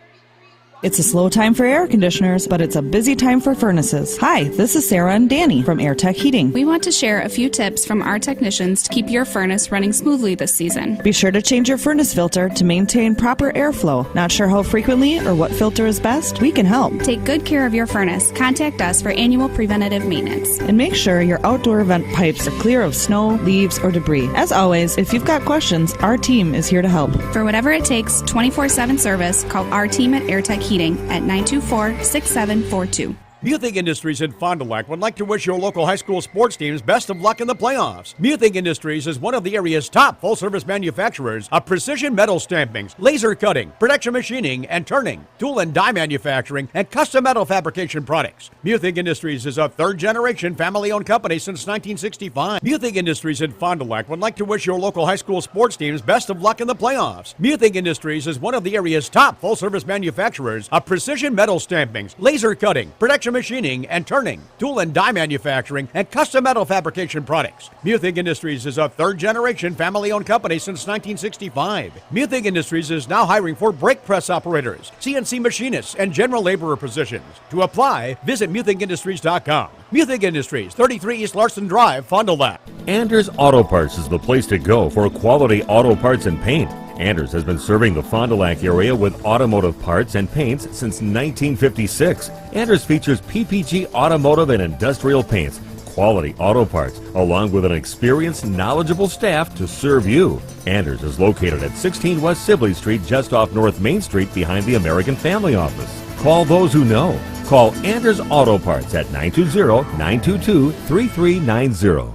It's a slow time for air conditioners, but it's a busy time for furnaces. Hi, this is Sarah and Danny from AirTech Heating. We want to share a few tips from our technicians to keep your furnace running smoothly this season. Be sure to change your furnace filter to maintain proper airflow. Not sure how frequently or what filter is best? We can help. Take good care of your furnace. Contact us for annual preventative maintenance. And make sure your outdoor vent pipes are clear of snow, leaves, or debris. As always, if you've got questions, our team is here to help. For whatever it takes, 24/7 service, call our team at AirTech Heating at 924-6742. Muthig Industries in Fond du Lac would like to wish your local high school sports teams best of luck in the playoffs. Muthig Industries is one of the area's top full-service manufacturers of precision metal stampings, laser cutting, production machining and turning, tool and die manufacturing, and custom metal fabrication products. Muthig Industries is a third-generation family-owned company since 1965. Muthig Industries in Fond du Lac would like to wish your local high school sports teams best of luck in the playoffs. Muthig Industries is one of the area's top full-service manufacturers of precision metal stampings, laser cutting, production machining and turning, tool and die manufacturing, and custom metal fabrication products. Muthig Industries is a third-generation family-owned company since 1965. Muthig Industries is now hiring for brake press operators, CNC machinists, and general laborer positions. To apply, visit MuthigIndustries.com. Muthig Industries, 33 East Larson Drive, Fond du Lac. Anders Auto Parts is the place to go for quality auto parts and paint. Anders has been serving the Fond du Lac area with automotive parts and paints since 1956. Anders features PPG automotive and industrial paints, quality auto parts, along with an experienced, knowledgeable staff to serve you. Anders is located at 16 West Sibley Street, just off North Main Street behind the American Family Office. Call those who know. Call Anders Auto Parts at 920-922-3390.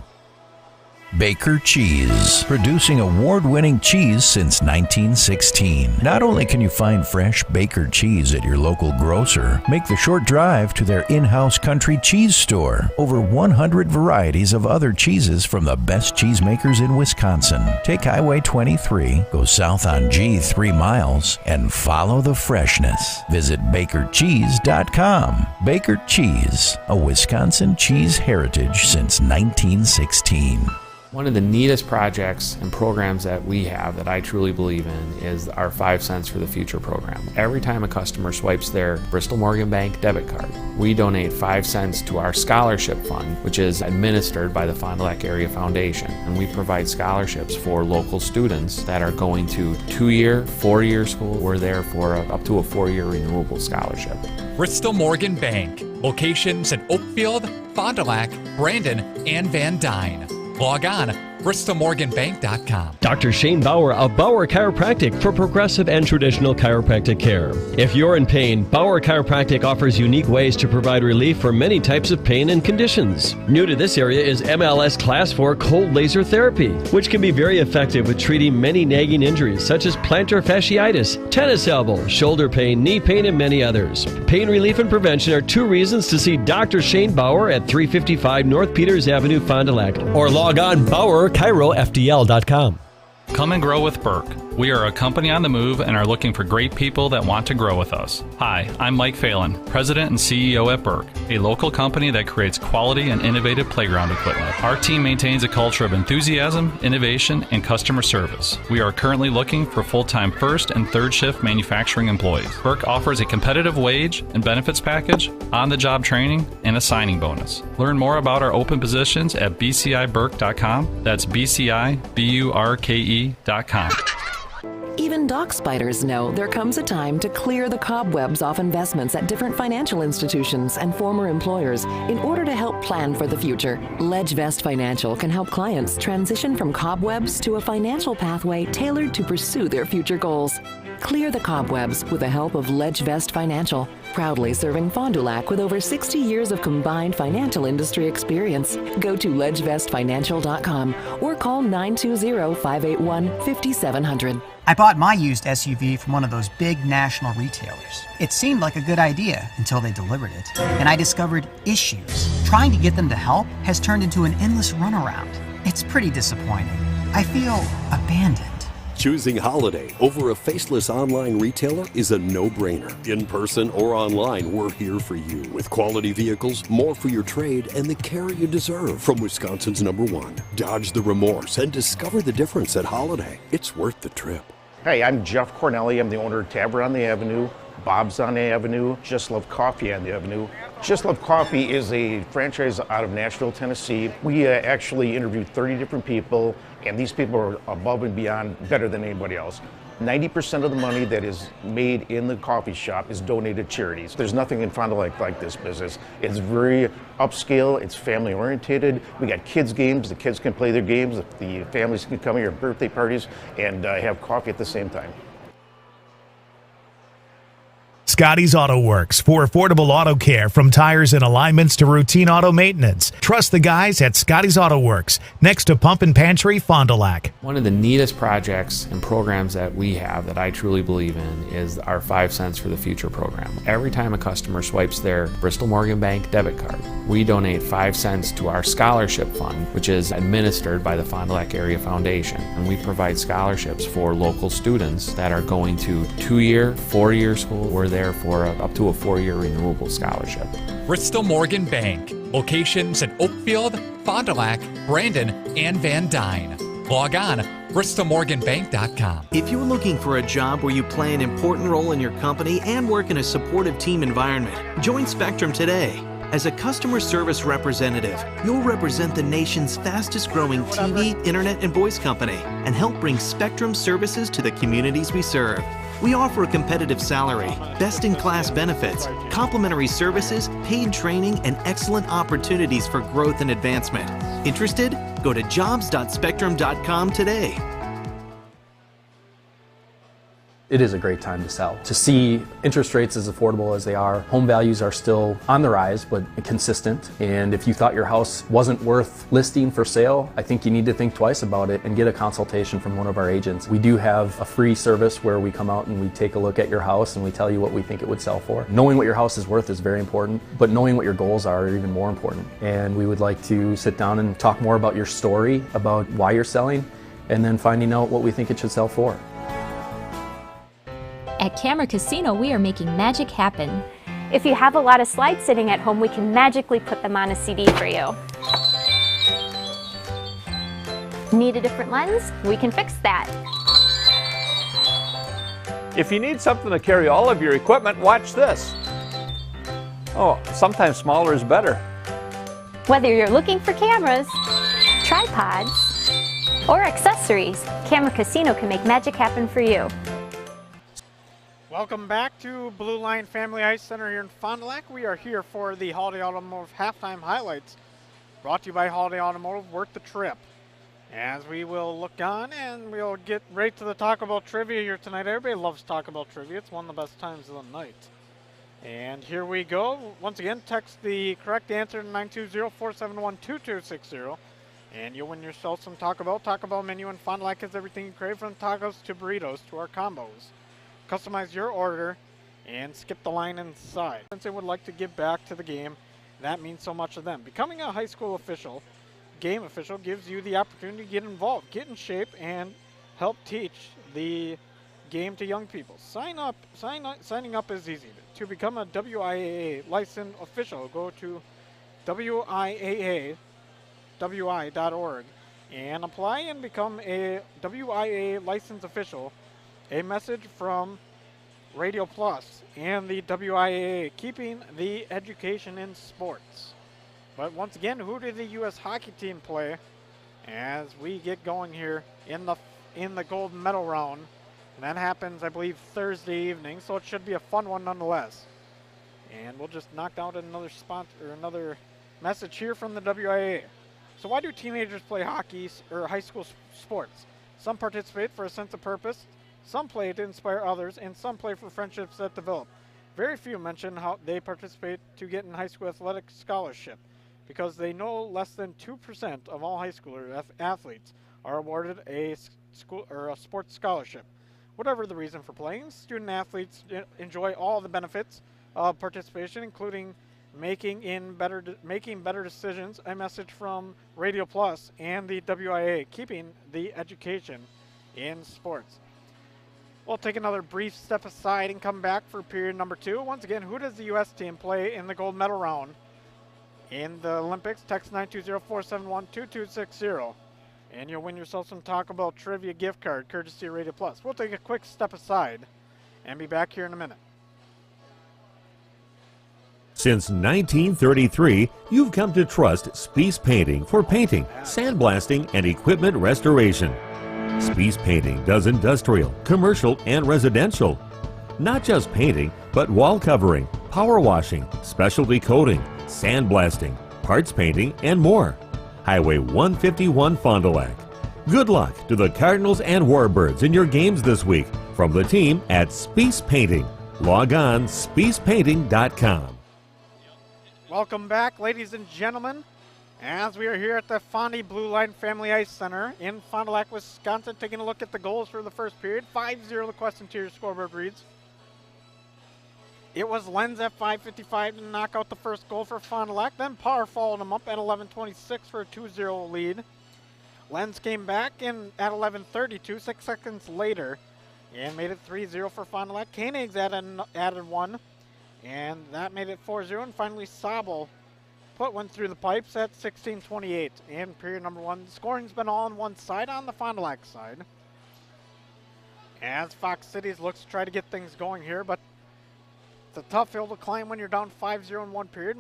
Baker Cheese, producing award-winning cheese since 1916. Not only can you find fresh Baker cheese at your local grocer, make the short drive to their in-house country cheese store. Over 100 varieties of other cheeses from the best cheesemakers in Wisconsin. Take Highway 23, go south on G 3 miles, and follow the freshness. Visit BakerCheese.com. Baker Cheese, a Wisconsin cheese heritage since 1916. One of the neatest projects and programs that we have that I truly believe in is our 5 Cents for the Future program. Every time a customer swipes their Bristol Morgan Bank debit card, we donate 5 cents to our scholarship fund, which is administered by the Fond du Lac Area Foundation. And we provide scholarships for local students that are going to 2-year, 4-year school. We're there for up to a 4-year renewable scholarship. Bristol Morgan Bank. Locations in Oakfield, Fond du Lac, Brandon, and Van Dyne. Log on, bristolmorganbank.com. Dr. Shane Bauer of Bauer Chiropractic for progressive and traditional chiropractic care. If you're in pain, Bauer Chiropractic offers unique ways to provide relief for many types of pain and conditions. New to this area is MLS Class 4 cold laser therapy, which can be very effective with treating many nagging injuries such as plantar fasciitis, tennis elbow, shoulder pain, knee pain, and many others. Pain relief and prevention are 2 reasons to see Dr. Shane Bauer at 355 North Peters Avenue, Fond du Lac, or log on BauerChiroFDL.com. Come and grow with Burke. We are a company on the move and are looking for great people that want to grow with us. Hi, I'm Mike Phelan, President and CEO at Burke, a local company that creates quality and innovative playground equipment. Our team maintains a culture of enthusiasm, innovation, and customer service. We are currently looking for full-time first and third shift manufacturing employees. Burke offers a competitive wage and benefits package, on-the-job training, and a signing bonus. Learn more about our open positions at bciburke.com. That's BCIBURKE.com. Even dock spiders know there comes a time to clear the cobwebs off investments at different financial institutions and former employers in order to help plan for the future. LedgeVest Financial can help clients transition from cobwebs to a financial pathway tailored to pursue their future goals. Clear the cobwebs with the help of LedgeVest Financial, proudly serving Fond du Lac with over 60 years of combined financial industry experience. Go to ledgevestfinancial.com or call 920-581-5700. I bought my used SUV from one of those big national retailers. It seemed like a good idea until they delivered it. And I discovered issues. Trying to get them to help has turned into an endless runaround. It's pretty disappointing. I feel abandoned. Choosing Holiday over a faceless online retailer is a no-brainer. In person or online, we're here for you with quality vehicles, more for your trade, and the care you deserve. From Wisconsin's #1, dodge the remorse and discover the difference at Holiday. It's worth the trip. Hey, I'm Jeff Cornelli. I'm the owner of Tavern on the Avenue, Bob's on the Avenue, Just Love Coffee on the Avenue. Just Love Coffee is a franchise out of Nashville, Tennessee. We actually interviewed 30 different people, and these people are above and beyond better than anybody else. 90% of the money that is made in the coffee shop is donated to charities. There's nothing in Fond du Lac like this business. It's very upscale, it's family oriented. We got kids games, the kids can play their games, the families can come here at birthday parties and have coffee at the same time. Scotty's Auto Works for affordable auto care from tires and alignments to routine auto maintenance. Trust the guys at Scotty's Auto Works, next to Pump and Pantry, Fond du Lac. One of the neatest projects and programs that we have that I truly believe in is our 5 cents for the future program. Every time a customer swipes their Bristol Morgan Bank debit card, we donate 5 cents to our scholarship fund, which is administered by the Fond du Lac Area Foundation. And we provide scholarships for local students that are going to 2-year, 4-year school. We're there for up to a 4-year renewable scholarship. Bristol Morgan Bank. Locations in Oakfield, Fond du Lac, Brandon, and Van Dyne. Log on bristolmorganbank.com. If you're looking for a job where you play an important role in your company and work in a supportive team environment, join Spectrum today. As a customer service representative, you'll represent the nation's fastest growing TV, internet, and voice company and help bring Spectrum services to the communities we serve. We offer a competitive salary, best-in-class benefits, complimentary services, paid training, and excellent opportunities for growth and advancement. Interested? Go to jobs.spectrum.com today. It is a great time to sell. To see interest rates as affordable as they are, home values are still on the rise, but consistent. And if you thought your house wasn't worth listing for sale, I think you need to think twice about it and get a consultation from one of our agents. We do have a free service where we come out and we take a look at your house and we tell you what we think it would sell for. Knowing what your house is worth is very important, but knowing what your goals are even more important. And we would like to sit down and talk more about your story, about why you're selling, and then finding out what we think it should sell for. At Camera Casino, we are making magic happen. If you have a lot of slides sitting at home, we can magically put them on a CD for you. Need a different lens? We can fix that. If you need something to carry all of your equipment, watch this. Oh, sometimes smaller is better. Whether you're looking for cameras, tripods, or accessories, Camera Casino can make magic happen for you. Welcome back to Blue Line Family Ice Center here in Fond du Lac. We are here for the Holiday Automotive Halftime Highlights, brought to you by Holiday Automotive. Worth the trip. As we will look on and we'll get right to the Talk About Trivia here tonight. Everybody loves Talk About Trivia. It's one of the best times of the night. And here we go. Once again, text the correct answer to 920-471-2260. And you'll win yourself some Taco Bell. Taco Bell menu in Fond du Lac has everything you crave, from tacos to burritos to our combos. Customize your order and skip the line inside. Since they would like to give back to the game, that means so much to them. Becoming a high school official, game official, gives you the opportunity to get involved, get in shape, and help teach the game to young people. Signing up is easy. To become a WIAA licensed official, go to WIAA.org and apply and become a WIAA licensed official. A message from Radio Plus and the WIAA, keeping the education in sports. But once again, who did the U.S. hockey team play as we get going here in the gold medal round? And that happens, I believe, Thursday evening, so it should be a fun one nonetheless. And we'll just knock out another spot or another message here from the WIAA. So why do teenagers play hockey or high school sports? Some participate for a sense of purpose. Some play to inspire others, and some play for friendships that develop. Very few mention how they participate to get in high school athletic scholarship, because they know less than 2% of all high school athletes are awarded a school or a sports scholarship. Whatever the reason for playing, student athletes enjoy all the benefits of participation, including making better decisions. A message from Radio Plus and the WIAA, keeping the education in sports. We'll take another brief step aside and come back for period number 2. Once again, who does the U.S. team play in the gold medal round in the Olympics? Text 920-471-2260. And you'll win yourself some Taco Bell Trivia gift card, courtesy of Radio Plus. We'll take a quick step aside and be back here in a minute. Since 1933, you've come to trust Spies Painting for painting, sandblasting, and equipment restoration. Spies Painting does industrial, commercial, and residential. Not just painting, but wall covering, power washing, specialty coating, sandblasting, parts painting, and more. Highway 151 Fond du Lac. Good luck to the Cardinals and Warbirds in your games this week from the team at Spies Painting. Log on spiespainting.com. Welcome back, ladies and gentlemen, as we are here at the Fondy Blue Line Family Ice Center in Fond du Lac, Wisconsin, taking a look at the goals for the first period. 5-0 the Quest Interior scoreboard reads. It was Lenz at 5:55 to knock out the first goal for Fond du Lac. Then Parr followed him up at 11:26 for a 2-0 lead. Lenz came back in at 11:32, 6 seconds later, and made it 3-0 for Fond du Lac. Koenig's added one, and that made it 4-0. And finally, Sabel put one through the pipes at 16:28 in period number one. The scoring's been all on one side, on the Fond du Lac side, as Fox Cities looks to try to get things going here, but it's a tough hill to climb when you're down 5-0 in one period.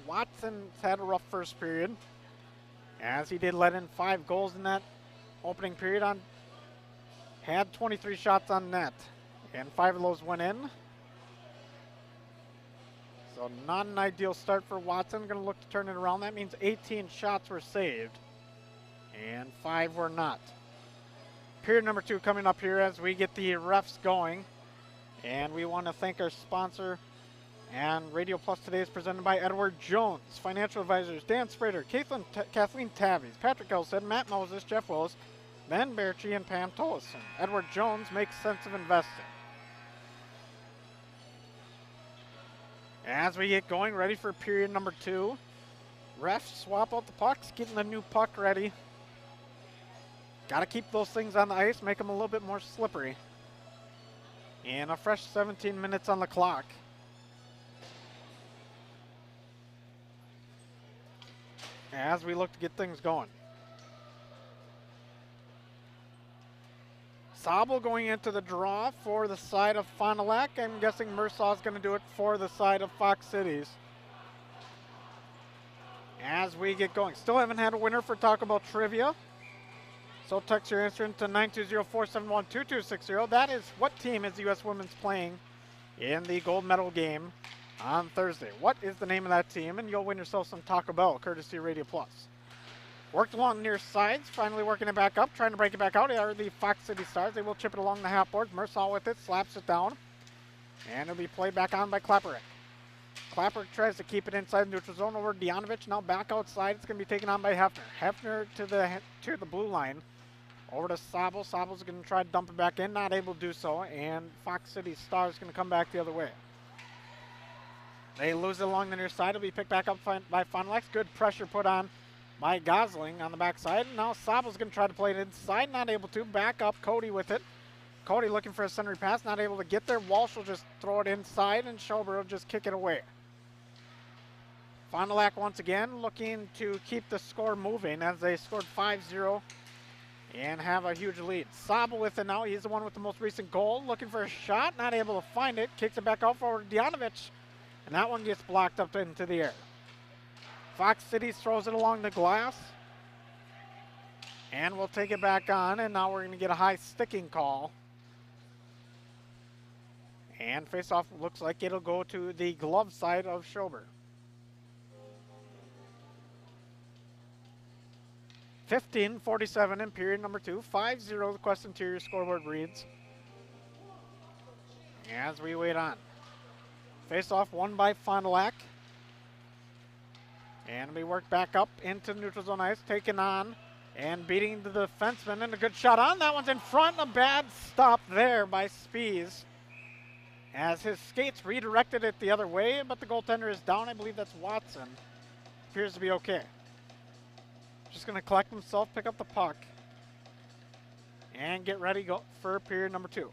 Watson's had a rough first period, as he did let in 5 goals in that opening period. Had 23 shots on net, and 5 of those went in. So not an ideal start for Watson. Going to look to turn it around. That means 18 shots were saved, and 5 were not. Period number 2 coming up here as we get the refs going. And we want to thank our sponsor. And Radio Plus today is presented by Edward Jones. Financial advisors Dan Sprader, Kathleen Tavies, Patrick Elstead, Matt Moses, Jeff Willis, Ben Berchi, and Pam Tollison. Edward Jones makes sense of investing. As we get going, ready for period number 2. Refs swap out the pucks, getting the new puck ready. Got to keep those things on the ice, make them a little bit more slippery. And a fresh 17 minutes on the clock. As we look to get things going. Sabel going into the draw for the side of Fond du Lac. I'm guessing Mersaw is going to do it for the side of Fox Cities. As we get going. Still haven't had a winner for Taco Bell Trivia. So text your answer into 920-471-2260. That is, what team is the U.S. Women's playing in the gold medal game on Thursday? What is the name of that team? And you'll win yourself some Taco Bell, courtesy Radio Plus. Worked along near sides, finally working it back up, trying to break it back out. They are the Fox City Stars. They will chip it along the half boards. Mersaw with it, slaps it down. And it'll be played back on by Klapperick. Klapperick tries to keep it inside the neutral zone over Dianovich. Now back outside. It's going to be taken on by Hefner. Hefner to the blue line. Over to Sabel. Sabel's going to try to dump it back in. Not able to do so. And Fox City Stars going to come back the other way. They lose it along the near side. It'll be picked back up by Fond du Lac. Good pressure put on by Gosling on the backside. Now Sabel's going to try to play it inside. Not able to. Back up. Cody with it. Cody looking for a centering pass. Not able to get there. Walsh will just throw it inside, and Schober will just kick it away. Fond du Lac once again looking to keep the score moving as they scored 5-0 and have a huge lead. Sabel with it now. He's the one with the most recent goal. Looking for a shot. Not able to find it. Kicks it back out for Dianovich. And that one gets blocked up into the air. Fox City throws it along the glass. And we'll take it back on. And now we're going to get a high sticking call. And face-off looks like it'll go to the glove side of Schober. 15:47 in period number 2. 5-0 the Quest Interior scoreboard reads. As we wait on. Face-off won by Fond du Lac. And we work back up into neutral zone ice, taking on and beating the defenseman. And a good shot on. That one's in front. A bad stop there by Spies, as his skates redirected it the other way, but the goaltender is down. I believe that's Watson. Appears to be okay. Just going to collect himself, pick up the puck, and get ready for period number 2.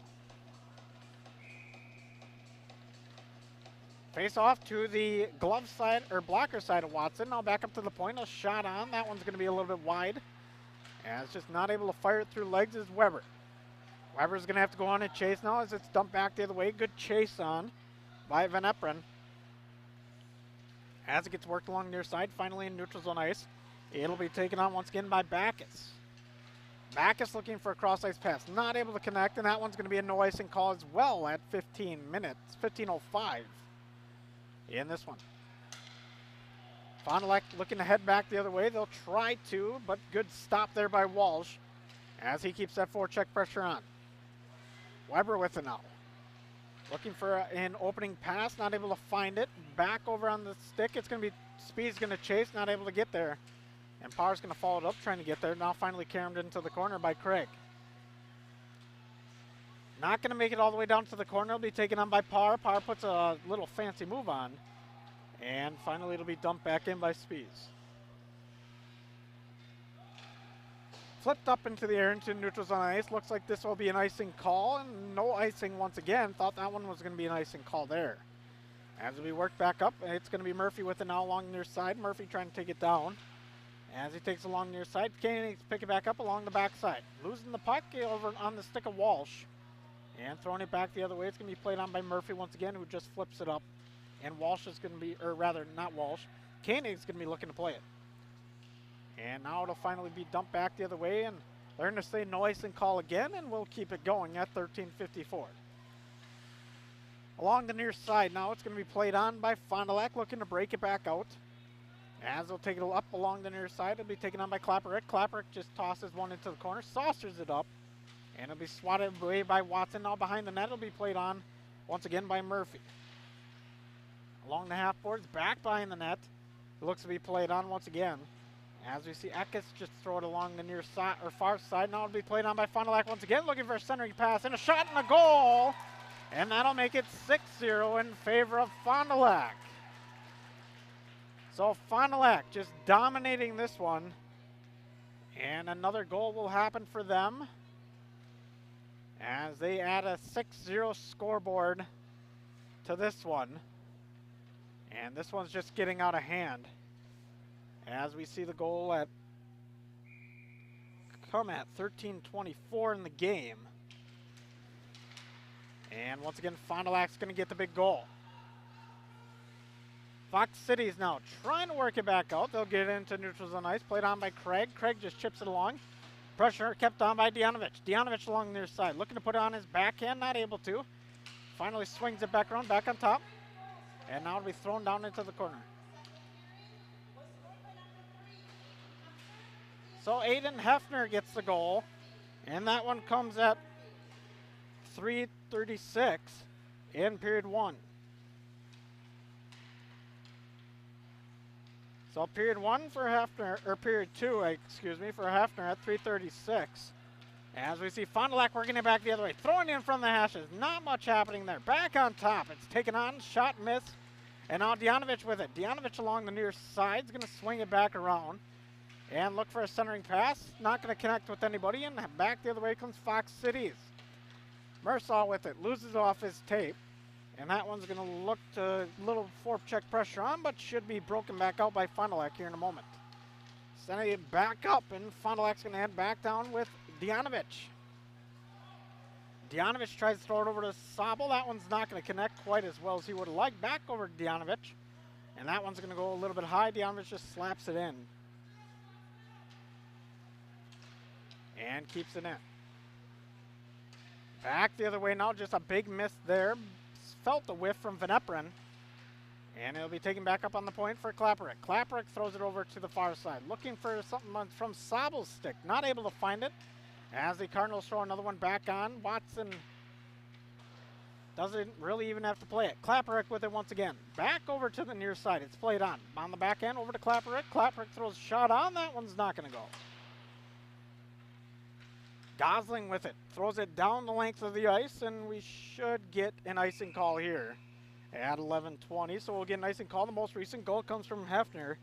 Face off to the glove side, or blocker side of Watson. Now back up to the point. A shot on. That one's going to be a little bit wide. And it's just not able to fire it through legs is Weber. Weber's going to have to go on a chase now as it's dumped back the other way. Good chase on by Van Eperen. As it gets worked along near side, finally in neutral zone ice. It'll be taken on once again by Backus. Backus looking for a cross-ice pass. Not able to connect, and that one's going to be a no-icing call as well at 15 minutes. 15:05 in this one. Fond du Lac looking to head back the other way. They'll try to, but good stop there by Walsh as he keeps that forecheck pressure on. Weber with it now. Looking for an opening pass, not able to find it. Back over on the stick. It's going to be Speed's going to chase, not able to get there. And Power's going to follow it up, trying to get there. Now finally carried into the corner by Craig. Not going to make it all the way down to the corner. It'll be taken on by Power. Power puts a little fancy move on. And finally it'll be dumped back in by Speeds. Flipped up into the air into neutral zone ice. Looks like this will be an icing call, and no icing once again. Thought that one was going to be an icing call there. As we work back up, it's going to be Murphy with it now along the near side. Murphy trying to take it down. As he takes along the near side, Koenig pick it back up along the backside. Losing the puck over on the stick of Walsh. And throwing it back the other way. It's going to be played on by Murphy once again, who just flips it up. And Walsh is going to be, or rather, not Walsh. Koenig's going to be looking to play it. And now it'll finally be dumped back the other way, and they're going to say no icing call again, and we'll keep it going at 13:54. Along the near side now, it's going to be played on by Fond du Lac, looking to break it back out. As they'll take it up along the near side, it'll be taken on by Klapperick. Klapperick just tosses one into the corner, saucers it up, and it'll be swatted away by Watson. Now behind the net, it'll be played on once again by Murphy. Along the half boards, back behind the net, it looks to be played on once again. As we see Eckes just throw it along the near side or far side. Now it'll be played on by Fond du Lac once again, looking for a centering pass and a shot and a goal. And that'll make it 6-0 in favor of Fond du Lac. So Fond du Lac just dominating this one. And another goal will happen for them as they add a 6-0 scoreboard to this one. And this one's just getting out of hand. As we see the goal come at 13:24 in the game. And once again, Fond du Lac's going to get the big goal. Fox City is now trying to work it back out. They'll get into neutral zone ice. Played on by Craig. Craig just chips it along. Pressure kept on by Dianovich. Dianovich along the near side. Looking to put it on his backhand. Not able to. Finally swings it back around, back on top. And now it'll be thrown down into the corner. So Aiden Hefner gets the goal, and that one comes at 3:36 in period 1. So period 1 for Hefner, or period 2, excuse me, for Hefner at 3:36. As we see Fond du Lac working it back the other way, throwing it in front of the hashes. Not much happening there. Back on top. It's taken on, shot, miss, and now Dianovich with it. Dianovich along the near side is going to swing it back around. And look for a centering pass. Not going to connect with anybody. And back the other way comes Fox Cities. Mersaw with it. Loses off his tape. And that one's going to look to little forecheck pressure on, but should be broken back out by Fond du Lac here in a moment. Sending it back up, and Fond du Lac's going to head back down with Dianovich. Dianovich tries to throw it over to Sobel. That one's not going to connect quite as well as he would have liked. Back over to Dianovich. And that one's going to go a little bit high. Dianovich just slaps it in. And keeps it in. Back the other way now, just a big miss there. Felt the whiff from Van Eperen. And it'll be taken back up on the point for Klapperick. Klapperick throws it over to the far side. Looking for something from Sobel's stick. Not able to find it. As the Cardinals throw another one back on. Watson doesn't really even have to play it. Klapperick with it once again. Back over to the near side. It's played on. On the back end, over to Klapperick. Klapperick throws a shot on. That one's not going to go. Gosling with it. Throws it down the length of the ice, and we should get an icing call here at 11:20. So we'll get an icing call. The most recent goal comes from Hefner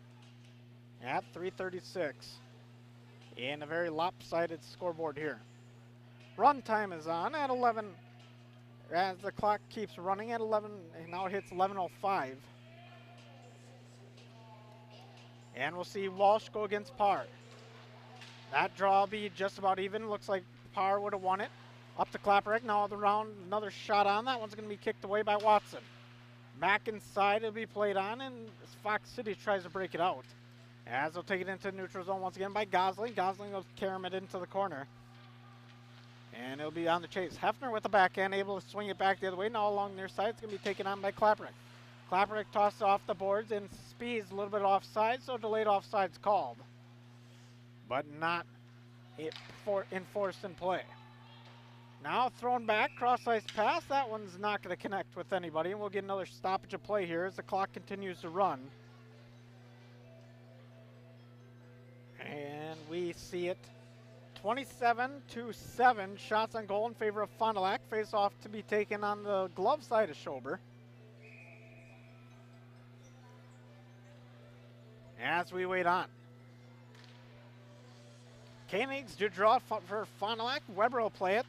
at 3:36. In a very lopsided scoreboard here. Run time is on at 11. As the clock keeps running at 11, and now it hits 11:05. And we'll see Walsh go against Parr. That draw will be just about even. Looks like Parr would have won it. Up to Klapperick. Now the round, another shot on. That one's going to be kicked away by Watson. Back inside, it'll be played on, and Fox City tries to break it out. As they'll take it into neutral zone once again by Gosling. Gosling will carry it into the corner. And it'll be on the chase. Hefner with the backhand, able to swing it back the other way. Now along their side, it's going to be taken on by Klapperick. Klapperick tosses off the boards and speeds a little bit offside, so delayed offside's called. But not enforced in play. Now thrown back, cross-ice pass. That one's not going to connect with anybody, and we'll get another stoppage of play here as the clock continues to run. And we see it 27-7, shots on goal in favor of Fond du Lac. Face-off to be taken on the glove side of Schober. As we wait on. Koenigs do draw for Fond du Lac. Weber will play it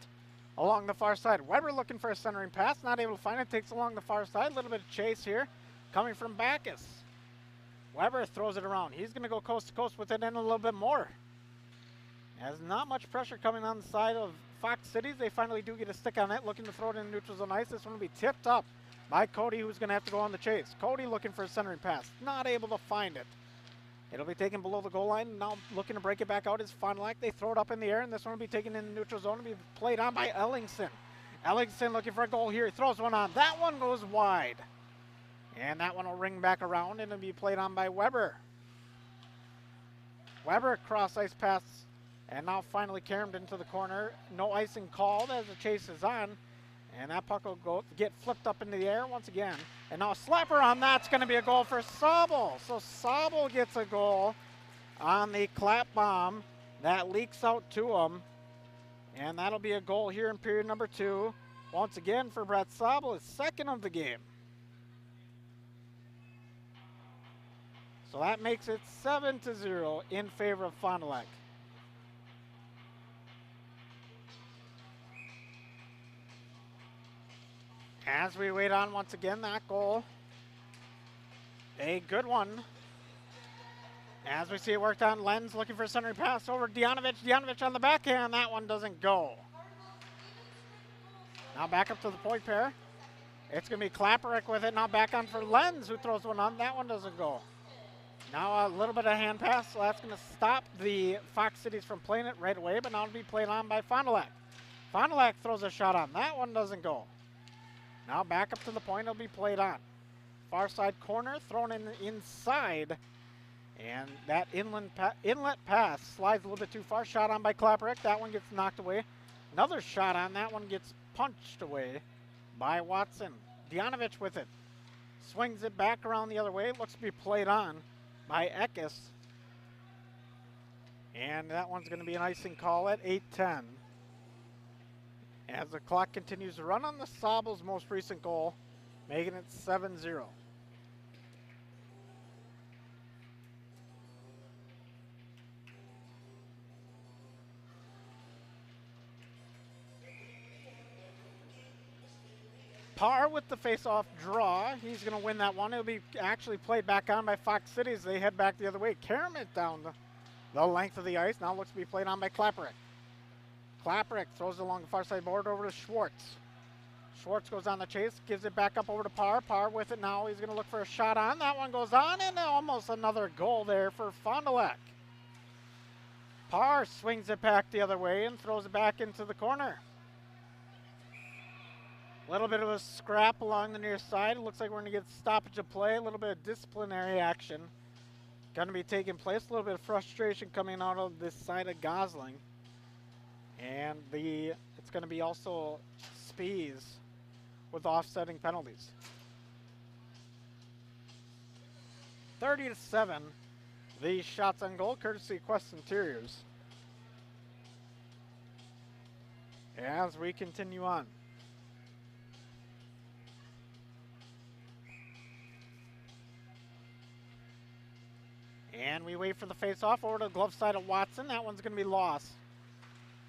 along the far side. Weber looking for a centering pass, not able to find it. Takes along the far side. A little bit of chase here coming from Backus. Weber throws it around. He's going to go coast to coast with it in a little bit more. There's not much pressure coming on the side of Fox Cities. They finally do get a stick on it, looking to throw it in neutral zone ice. This one will be tipped up by Cody, who's going to have to go on the chase. Cody looking for a centering pass, not able to find it. It'll be taken below the goal line. Now looking to break it back out is Fond du Lac. They throw it up in the air, and this one will be taken in the neutral zone and be played on by Ellingson. Ellingson looking for a goal here. He throws one on. That one goes wide. And that one will ring back around, and it'll be played on by Weber. Weber cross-ice pass, and now finally caromed into the corner. No icing called as the chase is on. And that puck will get flipped up into the air once again. And now a slapper on that's going to be a goal for Sobel. So Sobel gets a goal on the clap bomb. That leaks out to him. And that'll be a goal here in period number 2. Once again for Brett Sobel, his second of the game. So that makes it 7-0 in favor of Fond du Lac. As we wait on once again, that goal, a good one. As we see it worked on, Lenz looking for a centering pass over Djanovic. Djanovic on the backhand, that one doesn't go. Now back up to the point pair. It's going to be Klaparek with it. Now back on for Lenz, who throws one on. That one doesn't go. Now a little bit of hand pass, so that's going to stop the Fox Cities from playing it right away, but now it'll be played on by Fond du Lac. Fond du Lac throws a shot on. That one doesn't go. Now back up to the point, it'll be played on. Far side corner, thrown in inside. And that inlet pass slides a little bit too far. Shot on by Klaparek. That one gets knocked away. Another shot on. That one gets punched away by Watson. Djanovic with it. Swings it back around the other way. Looks to be played on by Eckes. And that one's going to be an icing call at 8:10. As the clock continues to run on the Sobel's most recent goal, making it 7-0. Parr with the face-off draw. He's going to win that one. It'll be actually played back on by Fox City as they head back the other way. Carom it down the length of the ice. Now looks to be played on by Klaparek. Klaparek throws it along the far side board over to Schwartz. Schwartz goes on the chase, gives it back up over to Parr. Parr with it now. He's going to look for a shot on. That one goes on, and almost another goal there for Fond du Lac. Parr swings it back the other way and throws it back into the corner. A little bit of a scrap along the near side. It looks like we're going to get stoppage of play, a little bit of disciplinary action going to be taking place. A little bit of frustration coming out of this side of Gosling. And it's going to be also Spies with offsetting penalties. 30-7, the shots on goal, courtesy of Quest Interiors. As we continue on. And we wait for the face-off over to the glove side of Watson. That one's going to be lost.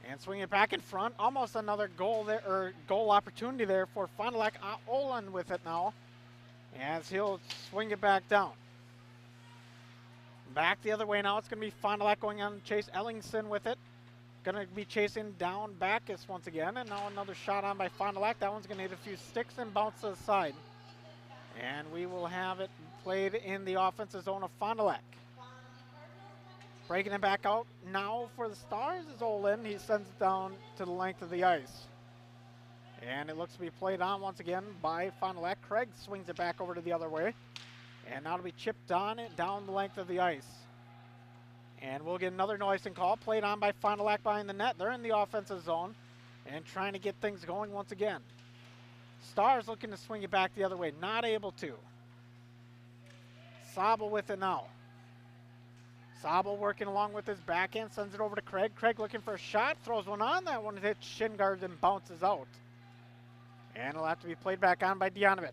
And swing it back in front. Almost another goal there, or goal opportunity there for Fond du Lac. Olin with it now, as he'll swing it back down. Back the other way now. It's going to be Fond du Lac going on to chase. Ellingson with it. Going to be chasing down Backus once again. And now another shot on by Fond du Lac. That one's going to hit a few sticks and bounce to the side. And we will have it played in the offensive zone of Fond du Lac. Breaking it back out now for the Stars is Olin. He sends it down to the length of the ice. And it looks to be played on once again by Fond du Lac. Craig swings it back over to the other way. And now it'll be chipped on it down the length of the ice. And we'll get another no icing call. Played on by Fond du Lac behind the net. They're in the offensive zone. and trying to get things going once again. Stars looking to swing it back the other way. Not able to. Sabel with it now. Sabel working along with his backhand. Sends it over to Craig. Craig looking for a shot. Throws one on. That one hits shin guard and bounces out. And it'll have to be played back on by Dejanovic.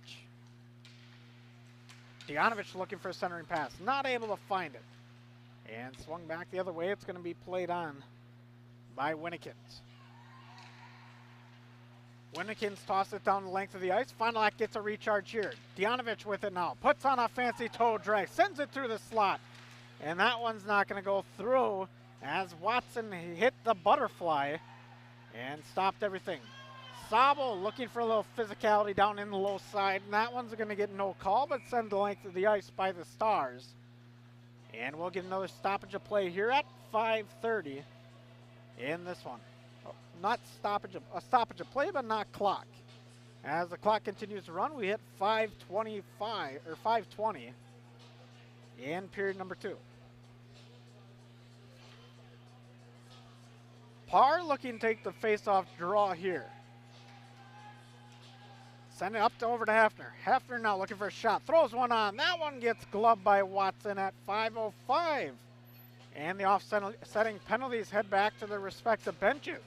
Dejanovic looking for a centering pass. Not able to find it. And swung back the other way. It's going to be played on by Winnikins. Winnikins toss it down the length of the ice. Final Act gets a recharge here. Dejanovic with it now. Puts on a fancy toe drag. Sends it through the slot. And that one's not going to go through as Watson hit the butterfly and stopped everything. Sabel looking for a little physicality down in the low side. And that one's going to get no call, but send the length of the ice by the Stars. And we'll get another stoppage of play here at 5:30 in this one. Not stoppage of, a stoppage of play, but not clock. As the clock continues to run, we hit 5:25 or 5:20 in period number 2. Parr looking to take the face-off draw here. Send it up to over to Hafner. Hafner now looking for a shot. Throws one on. That one gets gloved by Watson at 5:05. And the offsetting penalties head back to their respective benches.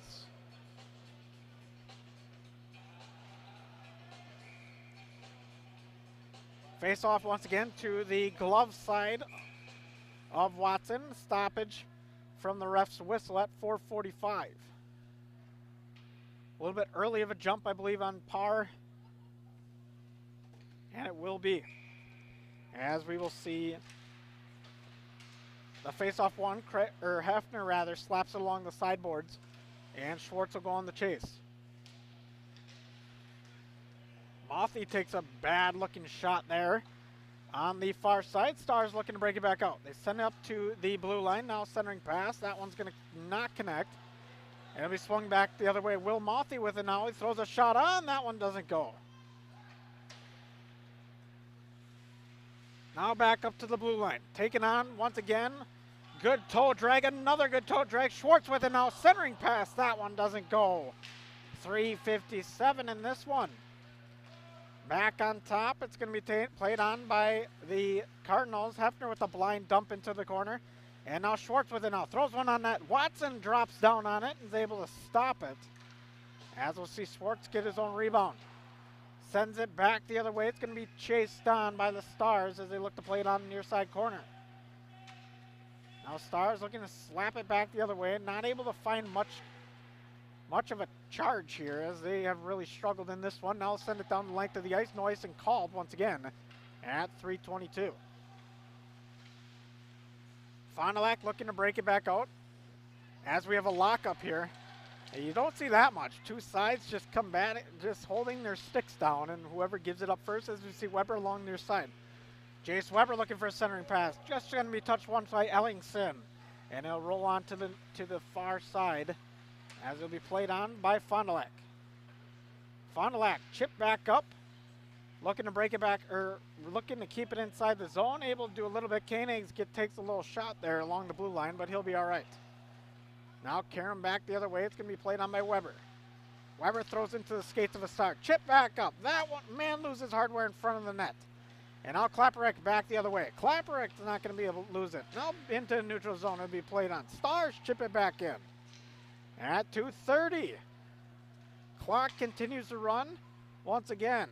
Face off once again to the glove side of Watson. Stoppage from the ref's whistle at 4:45. A little bit early of a jump, I believe, on Parr. And it will be. As we will see the face-off one, Hafner rather, slaps it along the sideboards. And Schwartz will go on the chase. Mothy takes a bad-looking shot there on the far side. Stars looking to break it back out. They send it up to the blue line. Now centering pass. That one's going to not connect. And it'll be swung back the other way. Will Mothy with it now. He throws a shot on. That one doesn't go. Now back up to the blue line. Taken on once again. Good toe drag. Another good toe drag. Schwartz with it now. Centering pass. That one doesn't go. 3:57 in this one. Back on top. It's going to be played on by the Cardinals. Hefner with a blind dump into the corner. And now Schwartz with it now. Throws one on that. Watson drops down on it and is able to stop it. As we'll see Schwartz get his own rebound. Sends it back the other way. It's going to be chased on by the Stars as they look to play it on the near side corner. Now Stars looking to slap it back the other way. Not able to find much of a charge here as they have really struggled in this one. Now send it down the length of the ice. No icing called once again at 3:22. Final Act looking to break it back out as we have a lockup here. You don't see that much. Two sides just combating, just holding their sticks down, and whoever gives it up first, as we see Weber along their side. Jace Weber looking for a centering pass. Just going to be touched once by Ellingson. And it'll roll on to the far side as it'll be played on by Fond du Lac. Fond du Lac chip back up. Looking to break it back, or looking to keep it inside the zone. Able to do a little bit. Koenigs takes a little shot there along the blue line, but he'll be all right. Now Karam back the other way. It's going to be played on by Weber. Weber throws into the skates of a Star. Chip back up. That one, man loses hardware in front of the net. And now Klaparek back the other way. Klaparek's not going to be able to lose it. Now into the neutral zone. It'll be played on. Stars chip it back in. At 2:30. Clock continues to run once again.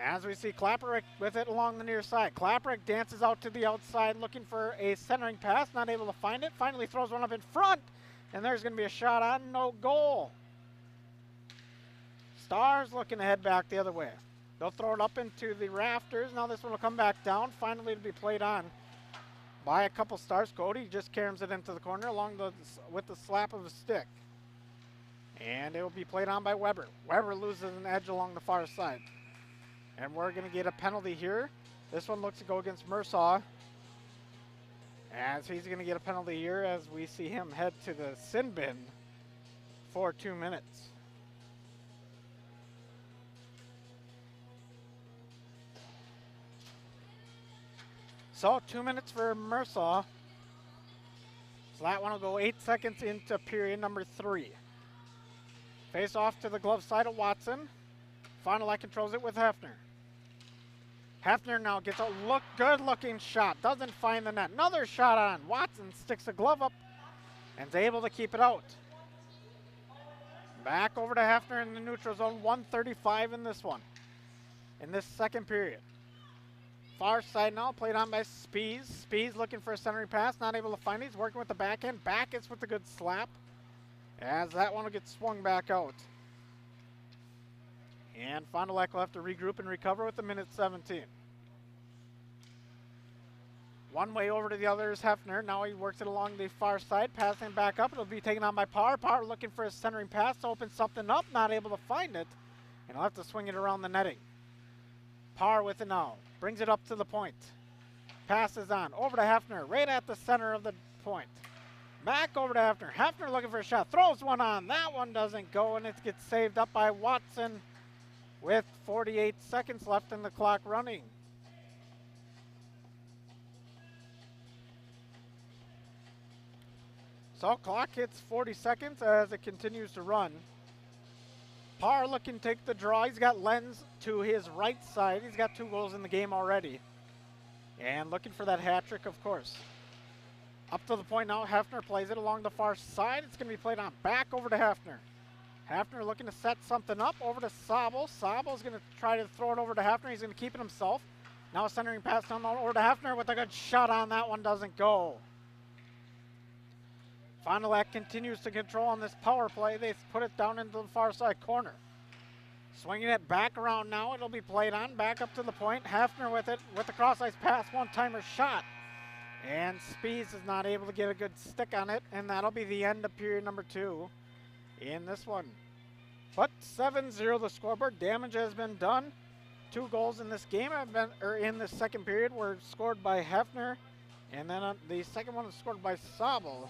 As we see Klaparek with it along the near side. Klaparek dances out to the outside looking for a centering pass. Not able to find it. Finally throws one up in front. And there's going to be a shot on. No goal. Stars looking to head back the other way. They'll throw it up into the rafters. Now this one will come back down. Finally to be played on by a couple Stars. Cody just caroms it into the corner with the slap of a stick. And it will be played on by Weber. Weber loses an edge along the far side. And we're going to get a penalty here. This one looks to go against Mersaw. As he's going to get a penalty here as we see him head to the sin bin for 2 minutes. So 2 minutes for Mersaw. So that one will go 8 seconds into period number 3. Face off to the glove side of Watson. Fond du Lac controls it with Hefner. Hefner now gets a good looking shot. Doesn't find the net. Another shot on. Watson sticks the glove up and is able to keep it out. Back over to Hefner in the neutral zone. 1:35 in this one. In this second period. Far side now, played on by Spees. Spees looking for a centering pass, not able to find it. He's working with the backhand. Backus with a good slap, as that one will get swung back out. And Fond du Lac will have to regroup and recover with the minute 17. One way over to the other is Hefner. Now he works it along the far side, passing back up. It'll be taken on by Power. Power looking for a centering pass to open something up, not able to find it. And he'll have to swing it around the netting. Power with it now. Brings it up to the point. Passes on. Over to Hefner. Right at the center of the point. Back over to Hefner. Hefner looking for a shot. Throws one on. That one doesn't go, and it gets saved up by Watson with 48 seconds left in the clock running. So clock hits 40 seconds as it continues to run. Parr looking to take the draw. He's got Lenz to his right side. He's got 2 goals in the game already. And looking for that hat trick, of course. Up to the point now, Hefner plays it along the far side. It's going to be played on back over to Hefner. Hefner looking to set something up over to Sabel. Sabel's going to try to throw it over to Hefner. He's going to keep it himself. Now a centering pass down over to Hefner with a good shot on. That one doesn't go. Fond du Lac continues to control on this power play. They put it down into the far side corner. Swinging it back around now. It'll be played on. Back up to the point. Hefner with it with the cross-ice pass. One-timer shot. And Spees is not able to get a good stick on it. And that'll be the end of period number 2 in this one. But 7-0 the scoreboard. Damage has been done. 2 goals in this game in the second period were scored by Hefner. And then the second one was scored by Sabel.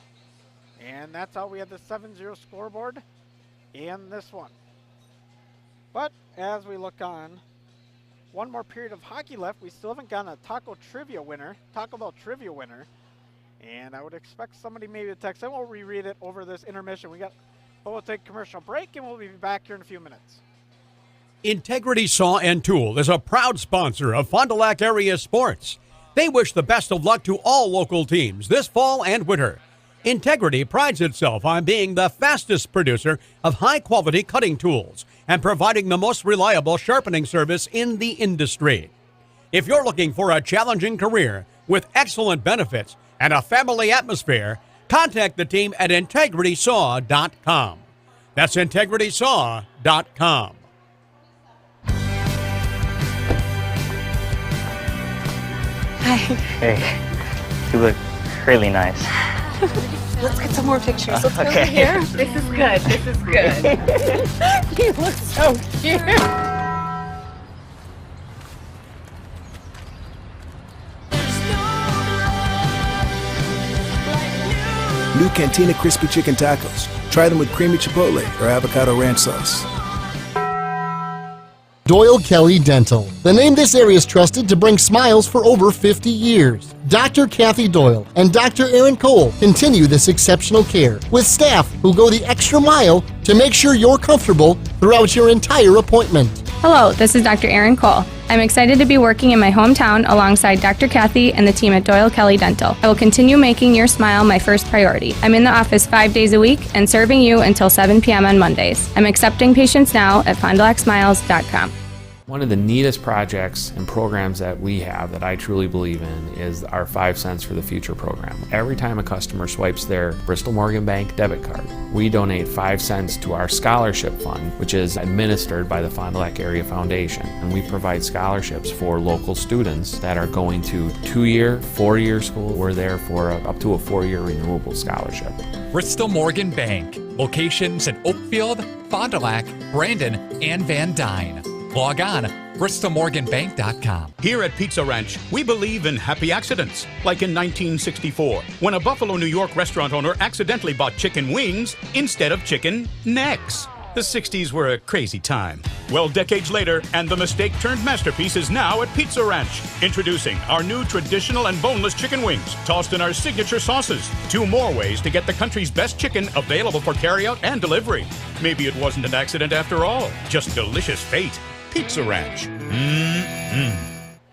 And that's how we had the 7-0 scoreboard in this one. But as we look on, one more period of hockey left. We still haven't gotten a Taco Bell trivia winner. And I would expect somebody maybe to text. Then we'll reread it over this intermission. We'll take a commercial break, and we'll be back here in a few minutes. Integrity Saw and Tool is a proud sponsor of Fond du Lac area sports. They wish the best of luck to all local teams this fall and winter. Integrity prides itself on being the fastest producer of high-quality cutting tools and providing the most reliable sharpening service in the industry. If you're looking for a challenging career with excellent benefits and a family atmosphere, contact the team at integritysaw.com. That's integritysaw.com. Hi. Hey, you look really nice. Let's get some more pictures. Let's go Okay. over here. This is good. This is good. You look so cute. New Cantina Crispy Chicken Tacos. Try them with creamy chipotle or avocado ranch sauce. Doyle Kelly Dental, the name this area is trusted to bring smiles for over 50 years. Dr. Kathy Doyle and Dr. Aaron Cole continue this exceptional care with staff who go the extra mile to make sure you're comfortable throughout your entire appointment. Hello, this is Dr. Aaron Cole. I'm excited to be working in my hometown alongside Dr. Kathy and the team at Doyle Kelly Dental. I will continue making your smile my first priority. I'm in the office 5 days a week and serving you until 7 p.m. on Mondays. I'm accepting patients now at Fondulacsmiles.com. One of the neatest projects and programs that we have that I truly believe in is our 5 cents for the future program. Every time a customer swipes their Bristol Morgan Bank debit card, we donate 5 cents to our scholarship fund, which is administered by the Fond du Lac Area Foundation. And we provide scholarships for local students that are going to 2-year, 4-year school. We're there for up to a 4-year renewable scholarship. Bristol Morgan Bank. Locations in Oakfield, Fond du Lac, Brandon, and Van Dyne. Log on, bristolmorganbank.com. Here at Pizza Ranch, we believe in happy accidents, like in 1964, when a Buffalo, New York restaurant owner accidentally bought chicken wings instead of chicken necks. The 60s were a crazy time. Well, decades later, and the mistake turned masterpiece is now at Pizza Ranch. Introducing our new traditional and boneless chicken wings, tossed in our signature sauces. 2 more ways to get the country's best chicken available for carryout and delivery. Maybe it wasn't an accident after all, just delicious fate. Pizza Ranch.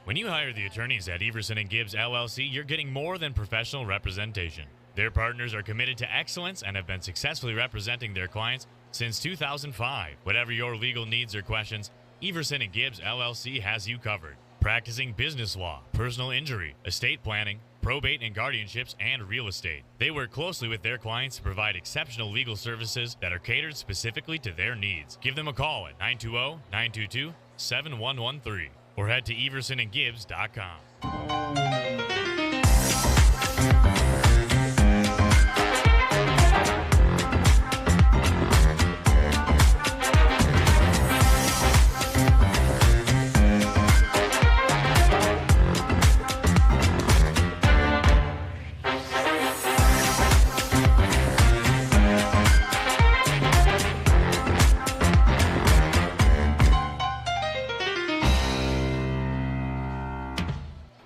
When you hire the attorneys at Everson & Gibbs LLC, you're getting more than professional representation. Their partners are committed to excellence and have been successfully representing their clients since 2005. Whatever your legal needs or questions, Everson & Gibbs LLC has you covered. Practicing business law, personal injury, estate planning, probate and guardianships, and real estate. They work closely with their clients to provide exceptional legal services that are catered specifically to their needs. Give them a call at 920-922-7113 or head to eversonandgibbs.com.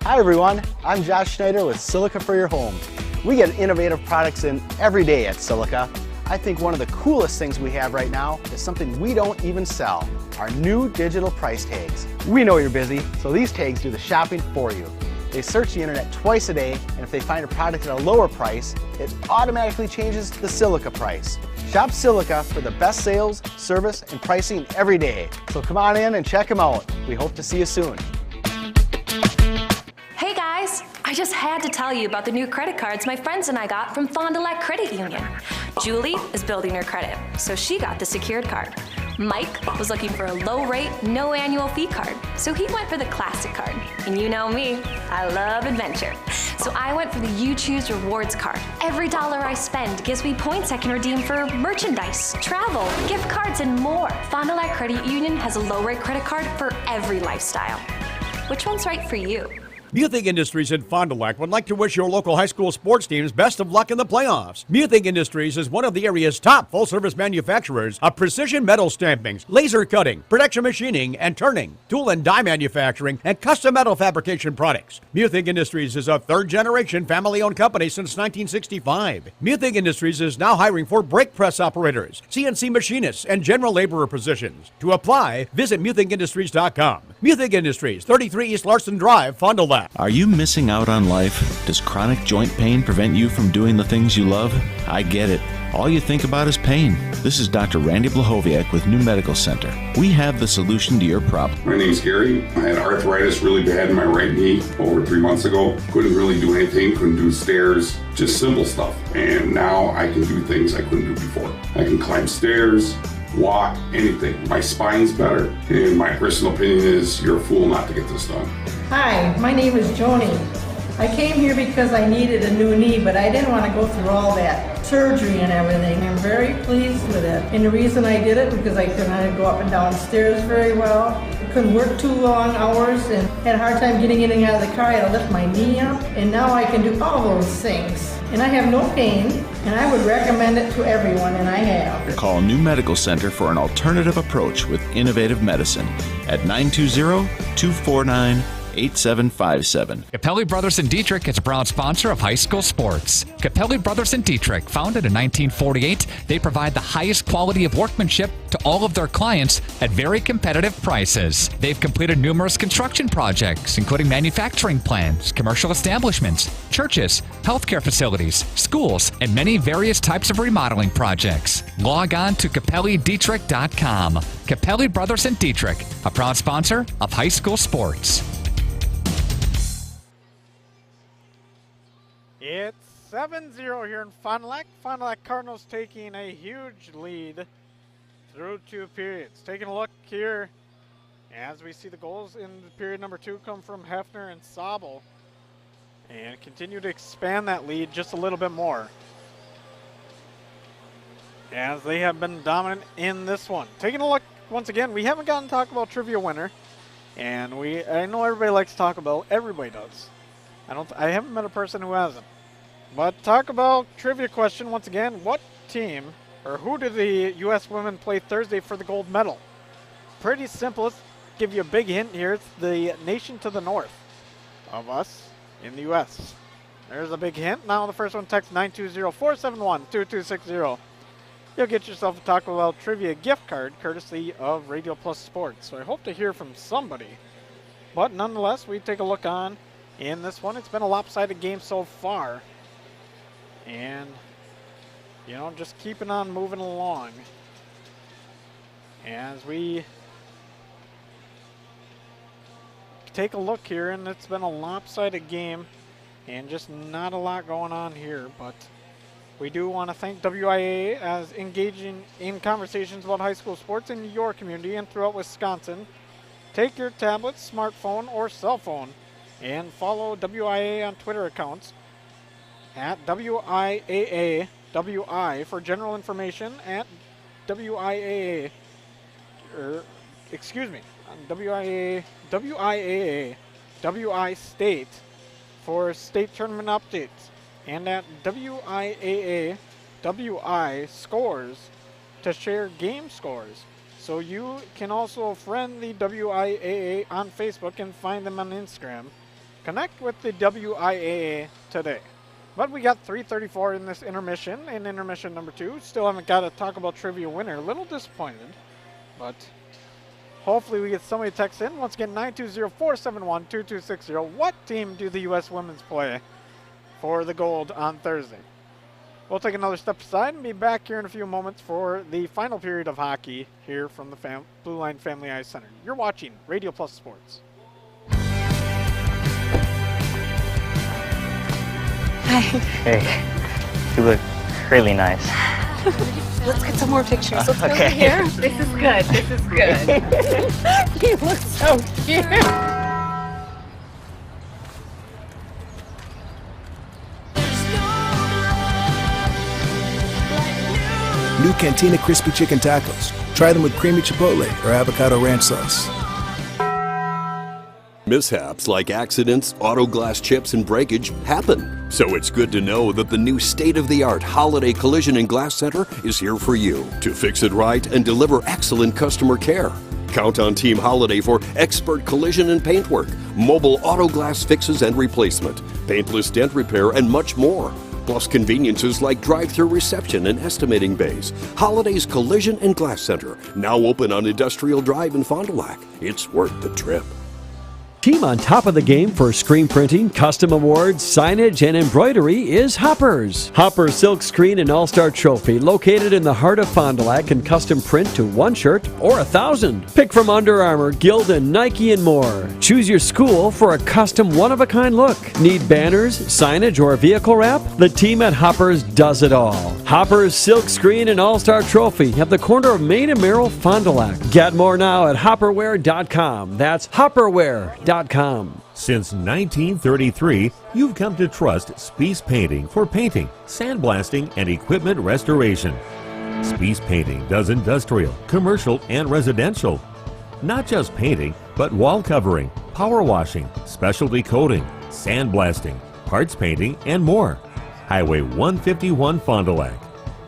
Hi everyone, I'm Josh Schneider with Silica for Your Home. We get innovative products in every day at Silica. I think one of the coolest things we have right now is something we don't even sell, our new digital price tags. We know you're busy, so these tags do the shopping for you. They search the internet twice a day, and if they find a product at a lower price, it automatically changes the Silica price. Shop Silica for the best sales, service, and pricing every day. So come on in and check them out. We hope to see you soon. Hey guys, I just had to tell you about the new credit cards my friends and I got from Fond du Lac Credit Union. Julie is building her credit, so she got the secured card. Mike was looking for a low rate, no annual fee card, so he went for the classic card. And you know me, I love adventure. So I went for the You Choose Rewards card. Every dollar I spend gives me points I can redeem for merchandise, travel, gift cards, and more. Fond du Lac Credit Union has a low rate credit card for every lifestyle. Which one's right for you? Muthig Industries in Fond du Lac would like to wish your local high school sports teams best of luck in the playoffs. Muthig Industries is one of the area's top full-service manufacturers of precision metal stampings, laser cutting, production machining and turning, tool and die manufacturing, and custom metal fabrication products. Muthig Industries is a third-generation family-owned company since 1965. Muthig Industries is now hiring for brake press operators, CNC machinists, and general laborer positions. To apply, visit muthigindustries.com. Muthig Industries, 33 East Larson Drive, Fond du Lac. Are you missing out on life? Does chronic joint pain prevent you from doing the things you love? I get it. All you think about is pain. This is Dr. Randy Blahoviak with New Medical Center. We have the solution to your problem. My name's Gary. I had arthritis really bad in my right knee over 3 months ago. Couldn't really do anything, couldn't do stairs, just simple stuff. And now I can do things I couldn't do before. I can climb stairs, walk, anything. My spine's better. And my personal opinion is you're a fool not to get this done. Hi, my name is Joni. I came here because I needed a new knee, but I didn't want to go through all that surgery and everything. I'm very pleased with it. And the reason I did it because I couldn't go up and down stairs very well. I couldn't work too long hours and had a hard time getting in and out of the car. I had to lift my knee up. And now I can do all those things. And I have no pain, and I would recommend it to everyone, and I have. Call New Medical Center for an alternative approach with innovative medicine at 920-249-8757. Capelli Brothers and Dietrich is a proud sponsor of high school sports. Capelli Brothers and Dietrich, founded in 1948, they provide the highest quality of workmanship to all of their clients at very competitive prices. They've completed numerous construction projects, including manufacturing plants, commercial establishments, churches, healthcare facilities, schools, and many various types of remodeling projects. Log on to CapelliDietrich.com. Capelli Brothers and Dietrich, a proud sponsor of high school sports. It's 7-0 here in Fond du Lac. Fond du Lac Cardinals taking a huge lead through 2 periods. Taking a look here as we see the goals in period number 2 come from Hefner and Sobel and continue to expand that lead just a little bit more as they have been dominant in this one. Taking a look once again, we haven't gotten to talk about trivia winner, and I know everybody likes to talk about, everybody does. I haven't met a person who hasn't. But talk about trivia question once again. What team or who do the U.S. women play Thursday for the gold medal? Pretty simple. Let's give you a big hint here. It's the nation to the north of us in the U.S. There's a big hint. Now the first one, text 920-471-2260. You'll get yourself a Taco Bell Trivia gift card courtesy of Radio Plus Sports. So I hope to hear from somebody. But nonetheless, we take a look on in this one. It's been a lopsided game so far. And, you know, just keeping on moving along. As we take a look here, and it's been a lopsided game. And just not a lot going on here, but we do want to thank WIA as engaging in conversations about high school sports in your community and throughout Wisconsin. Take your tablet, smartphone, or cell phone and follow WIA on Twitter accounts at WIAAWI for general information, at WIAA, WIA State for state tournament updates, and at WIAAWI Scores to share game scores. So you can also friend the WIAA on Facebook and find them on Instagram. Connect with the WIAA today. But we got 3:34 in this intermission, in intermission number 2. Still haven't got a Taco Bell Trivia winner. A little disappointed, but hopefully we get somebody to text in. Once again, 920-471-2260. What team do the U.S. women's play for the gold on Thursday? We'll take another step aside and be back here in a few moments for the final period of hockey here from the Blue Line Family Ice Center. You're watching Radio Plus Sports. Hey, you look really nice. Let's get some more pictures. Let's Okay. go over here. This is good. This is good. You look so cute. New Cantina Crispy Chicken Tacos. Try them with creamy chipotle or avocado ranch sauce. Mishaps like accidents, auto glass chips, and breakage happen. So it's good to know that the new state-of-the-art Holiday Collision and Glass Center is here for you to fix it right and deliver excellent customer care. Count on Team Holiday for expert collision and paintwork, mobile auto glass fixes and replacement, paintless dent repair, and much more. Plus conveniences like drive-through reception and estimating bays. Holiday's Collision and Glass Center, now open on Industrial Drive in Fond du Lac. It's worth the trip. Team on top of the game for screen printing, custom awards, signage, and embroidery is Hoppers. Hoppers Silk Screen and All-Star Trophy, located in the heart of Fond du Lac, can custom print to 1 shirt or 1,000. Pick from Under Armour, Gildan, Nike, and more. Choose your school for a custom one-of-a-kind look. Need banners, signage, or vehicle wrap? The team at Hoppers does it all. Hoppers Silk Screen and All-Star Trophy at the corner of Main and Merrill, Fond du Lac. Get more now at hopperware.com. That's hopperware.com. Since 1933, you've come to trust Spies Painting for painting, sandblasting, and equipment restoration. Spies Painting does industrial, commercial, and residential. Not just painting, but wall covering, power washing, specialty coating, sandblasting, parts painting, and more. Highway 151 Fond du Lac.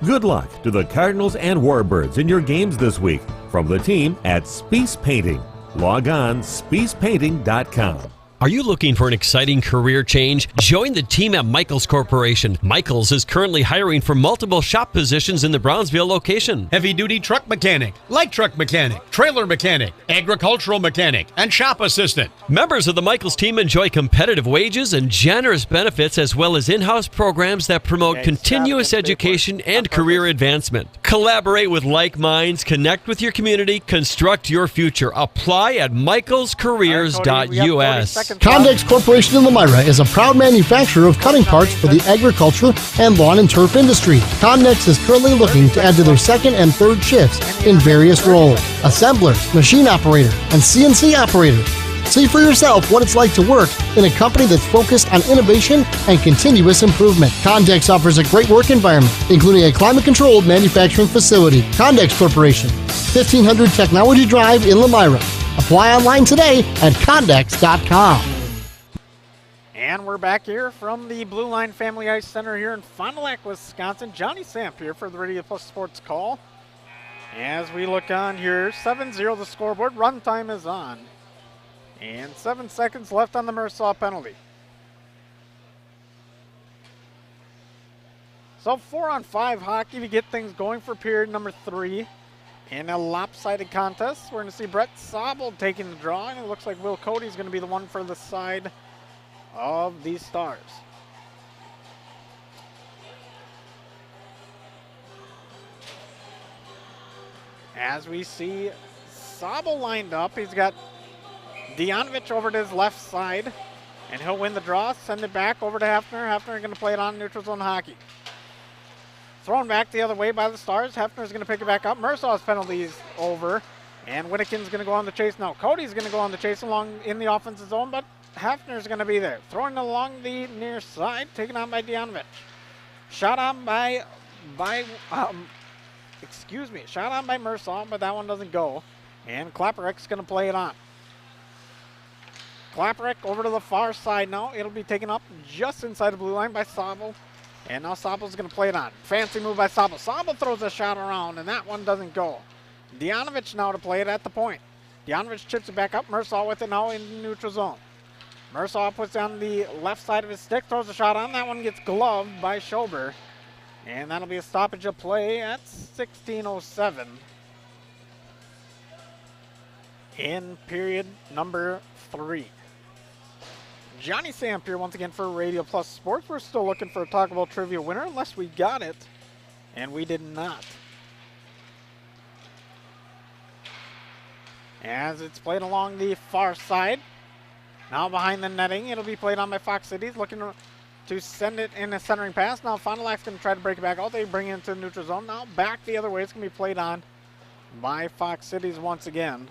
Good luck to the Cardinals and Warbirds in your games this week from the team at Spies Painting. Log on spiespainting.com. Are you looking for an exciting career change? Join the team at Michaels Corporation. Michaels is currently hiring for multiple shop positions in the Brownsville location. Heavy-duty truck mechanic, light truck mechanic, trailer mechanic, agricultural mechanic, and shop assistant. Members of the Michaels team enjoy competitive wages and generous benefits, as well as in-house programs that promote continuous education and career advancement. Collaborate with like minds, connect with your community, construct your future. Apply at michaelscareers.us. Condex Corporation in Lemira is a proud manufacturer of cutting parts for the agriculture and lawn and turf industry. Condex is currently looking to add to their second and third shifts in various roles: assembler, machine operator, and CNC operator. See for yourself what it's like to work in a company that's focused on innovation and continuous improvement. Condex offers a great work environment, including a climate-controlled manufacturing facility. Condex Corporation, 1500 Technology Drive in Lemira. Apply online today at Condex.com. And we're back here from the Blue Line Family Ice Center here in Fond du Lac, Wisconsin. Johnny Samp here for the Radio Plus Sports call. As we look on here, 7-0 the scoreboard. Run time is on. And 7 seconds left on the Mersaw penalty. So 4-on-5 hockey to get things going for period number 3. In a lopsided contest, we're going to see Brett Sobel taking the draw, and it looks like Will Cody's going to be the one for the side of these Stars. As we see Sobel lined up, he's got Dianovich over to his left side, and he'll win the draw, send it back over to Hefner. Hefner going to play it on neutral zone hockey. Thrown back the other way by the Stars. Hefner's going to pick it back up. Mersaw's penalty is over, and Winnikin's going to go on the chase. No, Cody's going to go on the chase along in the offensive zone, but Hefner's going to be there. Throwing along the near side, taken on by Dianovich. Shot on by Mersaw, but that one doesn't go. And Klaparek's going to play it on. Klaparek over to the far side now. It'll be taken up just inside the blue line by Sobel. And now Sobel's going to play it on. Fancy move by Sobel. Sobel throws a shot around, and that one doesn't go. Dianovich now to play it at the point. Dianovich chips it back up. Mersaw with it now in the neutral zone. Mersaw puts on the left side of his stick, throws a shot on. That one gets gloved by Schober. And that'll be a stoppage of play at 16:07 in period number 3. Johnny Samp here once again for Radio Plus Sports. We're still looking for a Taco Bell Trivia winner unless we got it, and we did not. As it's played along the far side. Now behind the netting, it'll be played on by Fox Cities, looking to send it in a centering pass. Now Fond du Lac's going to try to break it back out. They bring it into the neutral zone. Now back the other way. It's going to be played on by Fox Cities once again.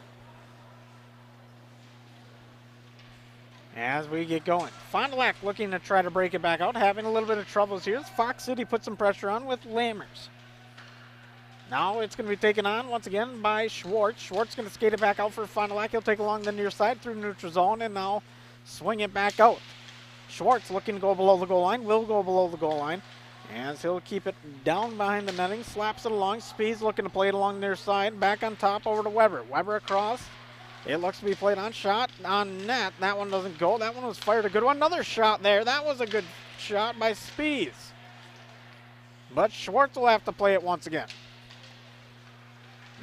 As we get going. Fond du Lac looking to try to break it back out, having a little bit of troubles here. Fox City put some pressure on with Lammers. Now it's going to be taken on once again by Schwartz. Schwartz going to skate it back out for Fond du Lac. He'll take along the near side through neutral zone and now swing it back out. Schwartz looking to go below the goal line, will go below the goal line, as he'll keep it down behind the netting, slaps it along. Speed's looking to play it along their side, back on top over to Weber. Weber across. It looks to be played on. Shot on net. That one doesn't go. That one was fired. A good one. Another shot there. That was a good shot by Spees. But Schwartz will have to play it once again.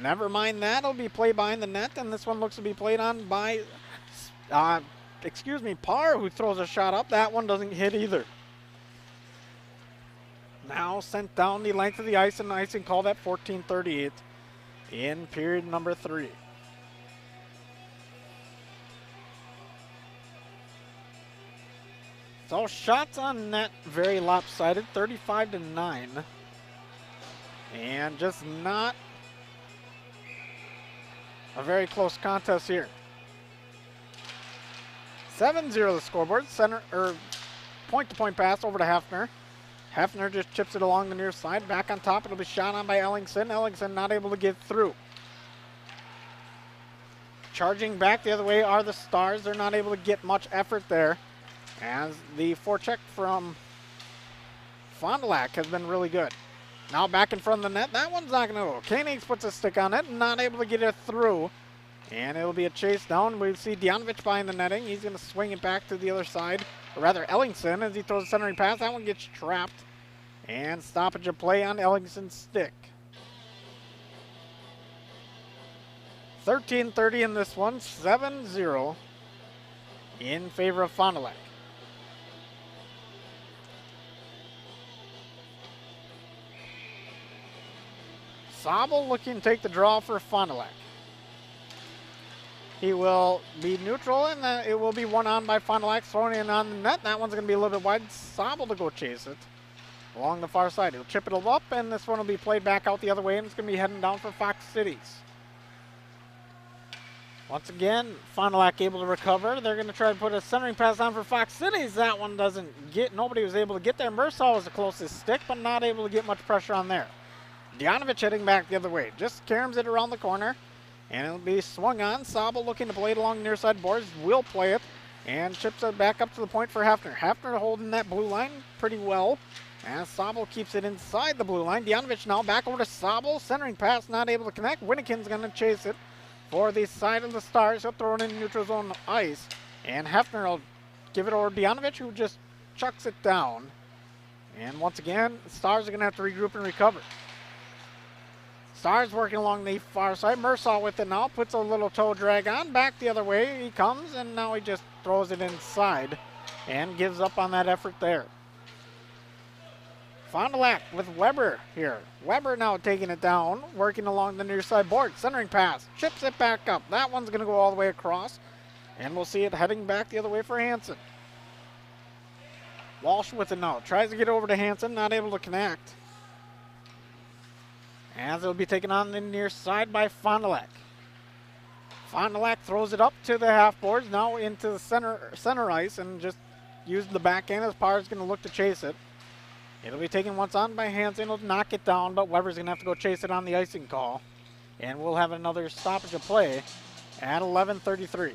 Never mind that. It'll be played behind the net, and this one looks to be played on by, Parr, who throws a shot up. That one doesn't hit either. Now sent down the length of the ice, and icing called at 14:38 in period number 3. So shots on net, very lopsided, 35-9. And just not a very close contest here. 7-0 the scoreboard. Center or point-to-point pass over to Hefner. Hefner just chips it along the near side. Back on top, it'll be shot on by Ellingson. Ellingson not able to get through. Charging back the other way are the Stars. They're not able to get much effort there, as the forecheck from Fond du Lac has been really good. Now back in front of the net. That one's not going to go. Koenigs puts a stick on it, not able to get it through. And it'll be a chase down. We see Dianovich behind the netting. He's going to swing it back to the other side. Or rather, Ellingson, as he throws a centering pass. That one gets trapped. And stoppage of play on Ellingson's stick. 13:30 in this one. 7-0 in favor of Fond du Lac. Sobel looking to take the draw for Fond du Lac. He will be neutral, and it will be one on by Fond du Lac, throwing it on the net. That one's going to be a little bit wide. Sobel to go chase it along the far side. He'll chip it up, and this one will be played back out the other way, and it's going to be heading down for Fox Cities. Once again, Fond du Lac able to recover. They're going to try to put a centering pass on for Fox Cities. That one doesn't get, nobody was able to get there. Mersaw was the closest stick, but not able to get much pressure on there. Dianovich heading back the other way. Just caroms it around the corner, and it'll be swung on. Sobel looking to play it along the near side boards. Will play it. And chips it back up to the point for Hefner. Hefner holding that blue line pretty well. As Sobel keeps it inside the blue line. Dianovich now back over to Sobel. Centering pass, not able to connect. Winnikin's going to chase it for the side of the Stars. He'll throw it in neutral zone ice. And Hefner will give it over to Dianovich, who just chucks it down. And once again, the Stars are going to have to regroup and recover. Stars working along the far side. Mersaw with it now. Puts a little toe drag on. Back the other way he comes, and now he just throws it inside and gives up on that effort there. Fond du Lac with Weber here. Weber now taking it down, working along the near side board. Centering pass. Chips it back up. That one's going to go all the way across, and we'll see it heading back the other way for Hansen. Walsh with it now. Tries to get over to Hansen. Not able to connect. As it'll be taken on the near side by Fond du Lac. Fond du Lac throws it up to the half boards, now into the center ice, and just used the backhand as Parr's going to look to chase it. It'll be taken once on by Hansen. He'll knock it down, but Weber's going to have to go chase it on the icing call. And we'll have another stoppage of play at 11:33.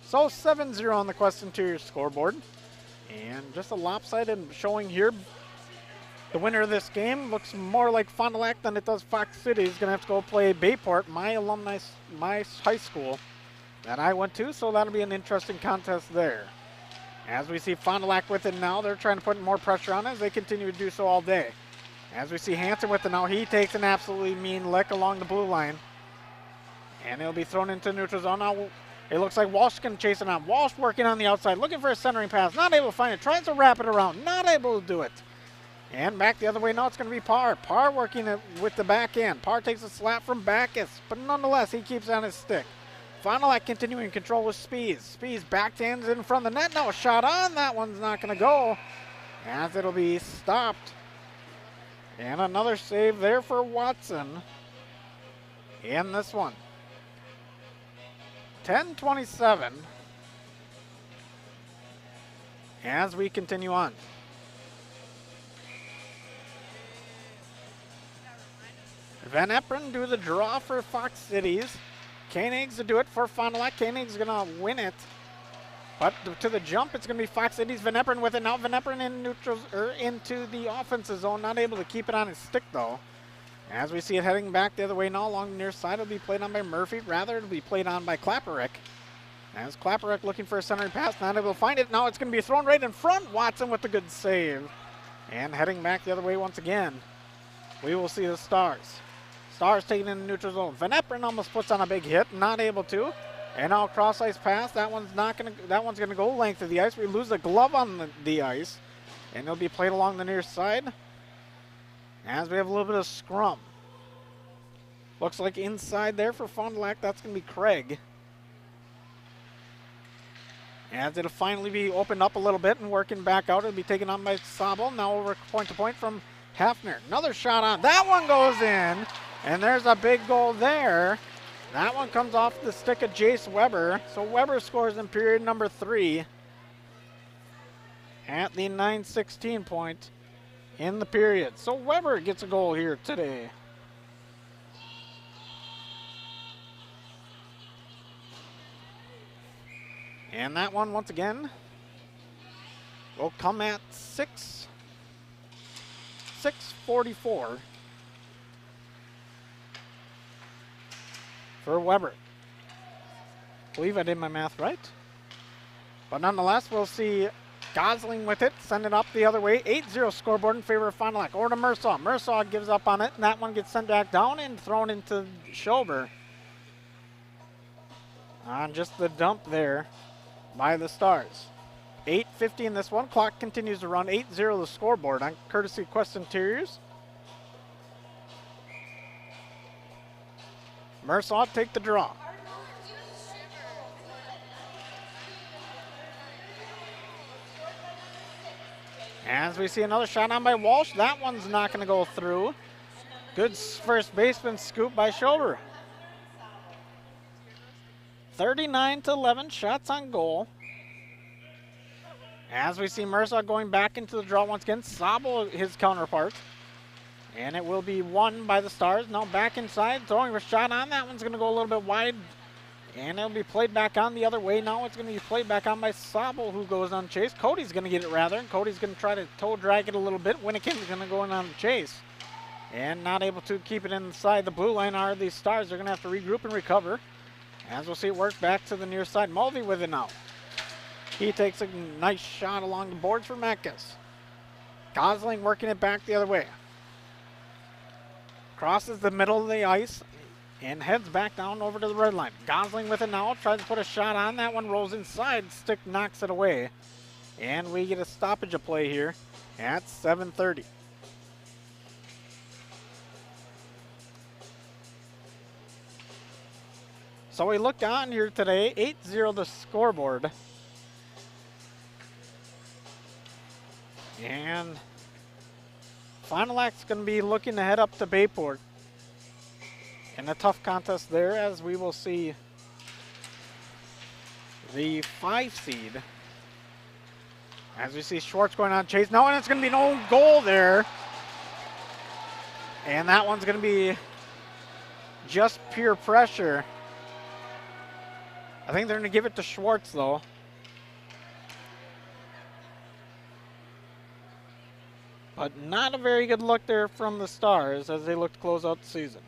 So 7-0 on the Quest Interior scoreboard. And just a lopsided showing here. The winner of this game looks more like Fond du Lac than it does Fox City. He's going to have to go play Bayport, my alumni, my high school that I went to. So that'll be an interesting contest there. As we see Fond du Lac with it now, they're trying to put more pressure on it as they continue to do so all day. As we see Hansen with it now, he takes an absolutely mean lick along the blue line. And he'll be thrown into neutral zone. Now it looks like Walsh is going to chase it on. Walsh working on the outside, looking for a centering pass. Not able to find it. Tries to wrap it around. Not able to do it. And back the other way now, it's going to be Parr. Parr working it with the back end. Parr takes a slap from Backus, but nonetheless, he keeps on his stick. Fond du Lac continuing control with Spies. Spies backhands in front of the net. No, shot on. That one's not going to go, as it'll be stopped. And another save there for Watson in this one. 10-27 as we continue on. Van Epperen do the draw for Fox Cities. Koenig's to do it for Fond du Lac. Koenig's going to win it. But to the jump, it's going to be Fox Cities. Van Epperen with it now. Van Epperen in neutrals, into the offensive zone. Not able to keep it on his stick, though. As we see it heading back the other way now along the near side, it'll be played on by Murphy. Rather, it'll be played on by Klapperick. As Klapperick looking for a centering pass, not able to find it. Now it's going to be thrown right in front. Watson with the good save. And heading back the other way once again, we will see the Stars. Stars taking in the neutral zone. Van Epperen almost puts on a big hit, not able to. And now cross ice pass. That one's going to go length of the ice. We lose the glove on the ice, and it'll be played along the near side. As we have a little bit of scrum. Looks like inside there for Fond du Lac, that's going to be Craig. As it'll finally be opened up a little bit and working back out, it'll be taken on by Sobel. Now over point to point from Hafner. Another shot on. That one goes in, and there's a big goal there. That one comes off the stick of Jace Weber. So Weber scores in period number 3 at the 9:16 point in the period. So Weber gets a goal here today. And that one, once again, will come at 6:44 for Weber. I believe I did my math right. But nonetheless, we'll see Gosling with it, send it up the other way. 8-0 scoreboard in favor of Fond du Lac. Over to Mersaw. Mersaw gives up on it, and that one gets sent back down and thrown into Schober. On just the dump there by the Stars. 8:50 in this one. Clock continues to run. 8-0 the scoreboard on courtesy of Quest Interiors. Mersaw take the draw. As we see another shot on by Walsh. That one's not going to go through. Good first baseman scoop by Schober. 39-11 shots on goal. As we see Mersaw going back into the draw once again. Sobel, his counterpart. And it will be won by the Stars. Now back inside, throwing a shot on. That one's going to go a little bit wide. And it'll be played back on the other way. Now it's going to be played back on by Sobel, who goes on chase. Cody's going to get it rather. And Cody's going to try to toe drag it a little bit. Winnikin's going to go in on the chase. And not able to keep it inside the blue line are the Stars. They're going to have to regroup and recover. As we'll see it work back to the near side. Mulvey with it now. He takes a nice shot along the boards for Mekas. Gosling working it back the other way. Crosses the middle of the ice and heads back down over to the red line. Gosling with it now, tries to put a shot on. That one rolls inside, stick knocks it away. And we get a stoppage of play here at 7:30. So we look on here today, 8-0 the scoreboard. And Fond du Lac's going to be looking to head up to Bayport in a tough contest there, as we will see the 5 seed. As we see Schwartz going on chase. No, and it's going to be no goal there. And that one's going to be just pure pressure. I think they're going to give it to Schwartz, though. But not a very good look there from the Stars as they look to close out the season.